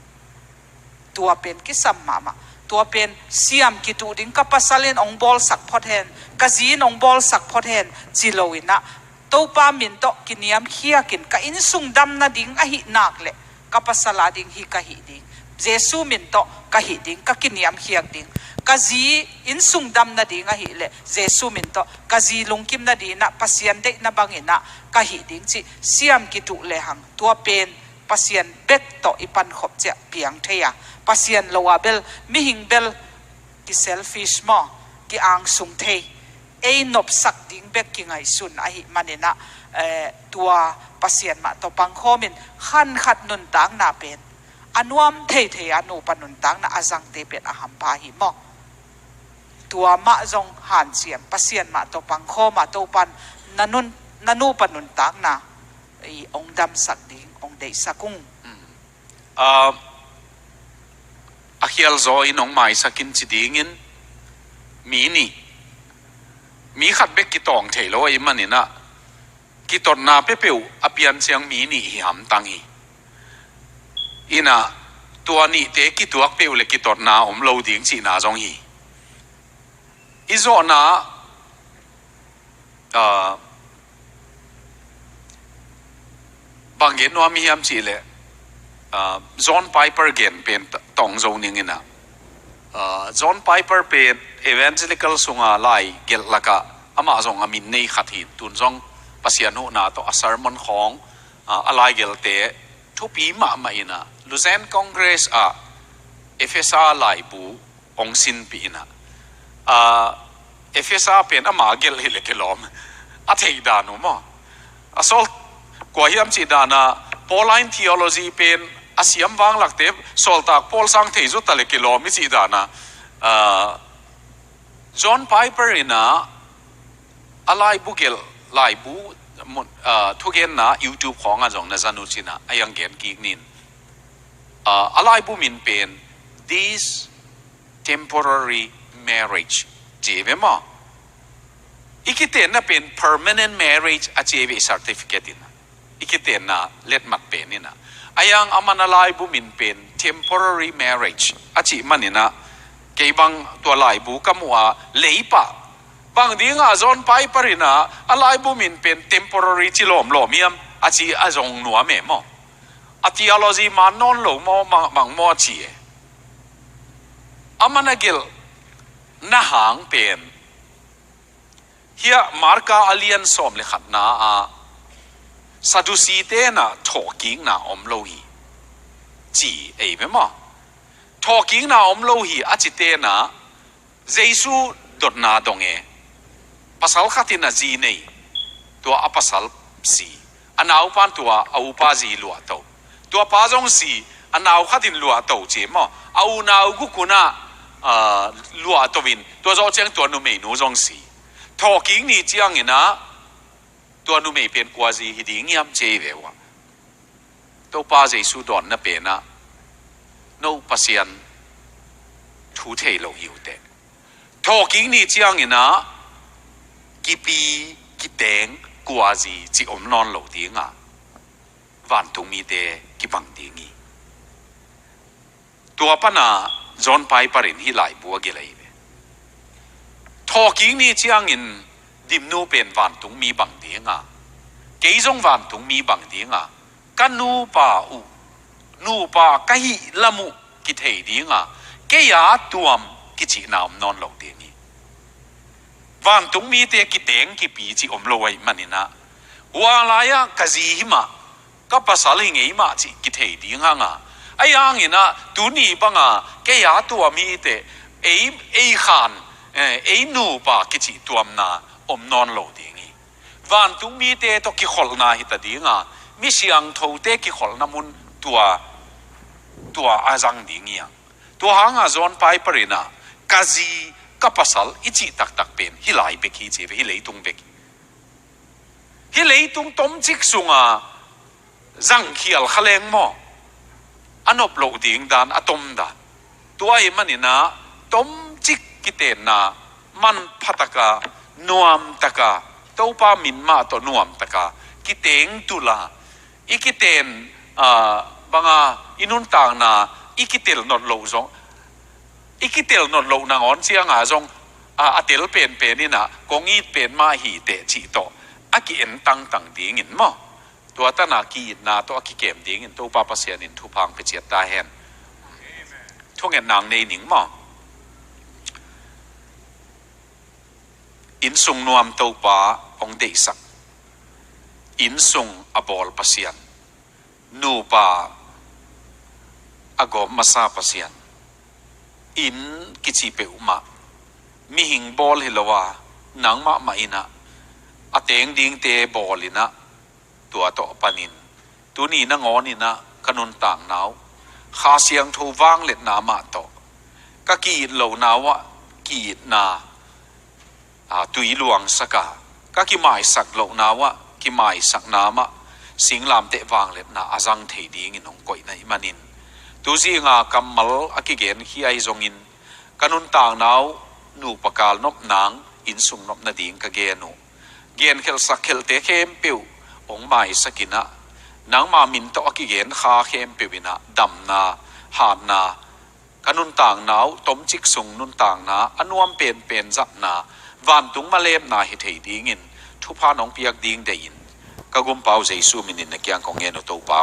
tua pen ki sam mama tua pen siam ki tu ding ka pasalin ong bol sak phot hen kazin ong bol sak phot hen chiloina topa min to kiniam khia kin ka in sung dam na ding ahi nak le ka pasala ding hi ka hi ding jesu min to ka hi ding ka kiniam hiak ding kazi in sung dam na ding a hi le jesu min to kazi lungkim na di na pasian de na bangina ka hi ding chi siam ki tu le hang tua pen pasian bek to ipan khop che piang theya pasian lowa bel mi hing bel ki selfish mo ki ang sung thei ei nop sak ding bek ki ngai sun a hi manena tua pasian ma to pang khomin khan khat nun tang na pen anuam thei anu panun tang na azang te pen aham pa hi mo tua ma zong han siam pasian ma to pang kho ma to pan nanu panun tang na i ong dam sak ding ong dei sakung akhial zo in ong mai sakin chi ding in mi khat bek ki tong thei lo i manina ki tot na pe peu apian chiang mi ni hi ham tang hi ina tua ni te ki tuak peu le ki tot na om lo ding chi na zong hi izo na banggen no mi ham chi le John Piper gen pen tong zo ning ina John Piper pen evangelical sunga lai gel laka ama zong amin nei khathi tun zong pasian ho na to a sermon khong alai gel te thupi ma ina Luzen Congress FSA ลายปูองสินปีนะFSA เป็นอามาเกลเฮเลกลอมอาเทดานุมอสอลกว่าฮิมจีดานะโพลินทีโอโลจีเป็นอาเซียมวางหลักเทปสอลตากโพลสังเทจุตะเลกลอมมิจีดานะจอห์นไพเปอร์นะอะไรบุเกลลายบูทุกเย็นนะ YouTube ของอาจงนะจันุชินะไอยังเกนกิกนินอะไรบุมินเป็น this temporary marriage เจ็บไหมอีกเต็นนะเป็น permanent marriage อาเจ็บ certificate นะอีกเต็นนะเล็ดมักเป็นนี่นะไอยังอามันอะไรบุมินเป็น temporary marriage อาจิมันนี่นะเกี่ยบังตัวลายบุกมัวเลยปะบางทีงาจอนไปปรินะอะไรบุมินเป็น temporary จิลอมหล่อมีมอาจิอาจงหนัวเมมออาทิอาโลจีมานอนหลงมอมังมอจีอามันเกลน่าหางเป็นเฮียมาร์กาอเลียนสอมเลขัดนาซาดูซีเตนะทอกิ้งนาอมโลหีจีเอ๋เมมอทอกิ้งนาอมโลหีอาจิเตนะเจซูดดนาดงเอภาษาขัดินะจีเนยตัวอภาษาสีอันเอาปันตัวเอาปาจีลัวโตตัวปาจงสีอันเอาขัดินลัวโตเจมอเอานากุกุนะลัวโตวินตัวเจ้าเจ้าตัวนุ่มเมนูจงสีทอกิ้งนี่เจียงนะตัวนุ่มเมเป็นกว่าจีฮิดิงยามเจเววะตัวปาเจสุดอนนะเป็นนะโนปัสยันทุเทโลอยู่เตทอกิ้งนี่เจียงนะกิปีกิเตงกว่าจีจีอมนอนโลดีงะวันตุมีเตกิบังดีงี้ตัวปนาจอนไปปรินฮิไลบัวเกลัยทอกิ้งนี่เจียงอินดิมนูเป็นวันตุมีบังดีงะเกยจงวันตุมีบังดีงะกันนูปาอูนูปากะฮิละมุกิเทดีงะเกยาตัวมกิจินามนอนโลดีงี้วันตุมีเตกิเตงกิปีจิอมโลไว้มันนี่นะวาลายะกะจีหิมะก็ภาษาลิงเอมาจิกิเทดีงะไอ้ยังนี่นะตูนี่ปังเกยาตัวมีเตเอขานเอนูปากิจิตัวมนาอมนอนโลดีงี้วันตุมีเตตกิขอลนาฮิตดีงะมิเสียงโทเตกิขอลนามุนตัวอาจังดีงี้ตัวหางจอนไปปรินะกะจีกับภาษาอิจิตักเป็นฮิไลเบกีเจฮิเลยตุงเบกฮิเลยตุงต้มจิกสุงจังเขียลขเลงมออันอบโลดิงดานอะตอมดานตัวไอ้มันนี่นะต้มจิกกิเตนนะมันพัตกานวมตะกาตัวป้ามินมาตัวนวมตะกากิเตงตุลาอีกิเตนบางอินุนต่างนะอีกิเตลนอดโลซองอีกิเตลนอดโลนางอนเสียงซองอาเตลเป็นนี่นะกงอีเป็นมาหีเตจิโตอากิเอ็นตังดีงินมอตัวตนากีนาตัวกิเกมดีงินตัวป้าปัสยานินทุพังไปเจียดตาแฮนทุกเงินนางในหนิงมออินซุงนวมตัวป้าองเดสักอินซุงอบอลปัสยันนูป้าอากอมมาซาปัสยันอินกิจิเปอุมามีหิงบอลฮิลวานังมาอินะอเตงดิงเตบอลินะตัวโตปานินตัวนี้นางอนี่นะขนุนต่างนาวขาเสียงทูว่างเล็ดนามาโตก็กีดเหล่านาวะกีดนาตุยหลวงสักก็กิหมายสักเหล่านาวะกิหมายสักนามะสิงลามเตว่างเล็ดนาอาจังเทดีงินองก่อยในมันินตัวซีงากำมัลอากิเกนขี้ไอจงินขนุนต่างนาวนูปกาลนบนางอินสุงนบนาดิงกะเกนูเกนเคลสักเคลเตเข้มปิวองไม้สกินะนางมามินโตอกิเกนขาเข้มปิวินะดำนาหานนาขนุนต่างนาวต้มจิกสุงนุนต่างนาอนุมเป็นจับนาวันตุงมาเลมนาฮิเทดีงินทุพาน้องเปียกดิงเดินกะกุมเปาเจซูมินินนักยังของเงินโตเปา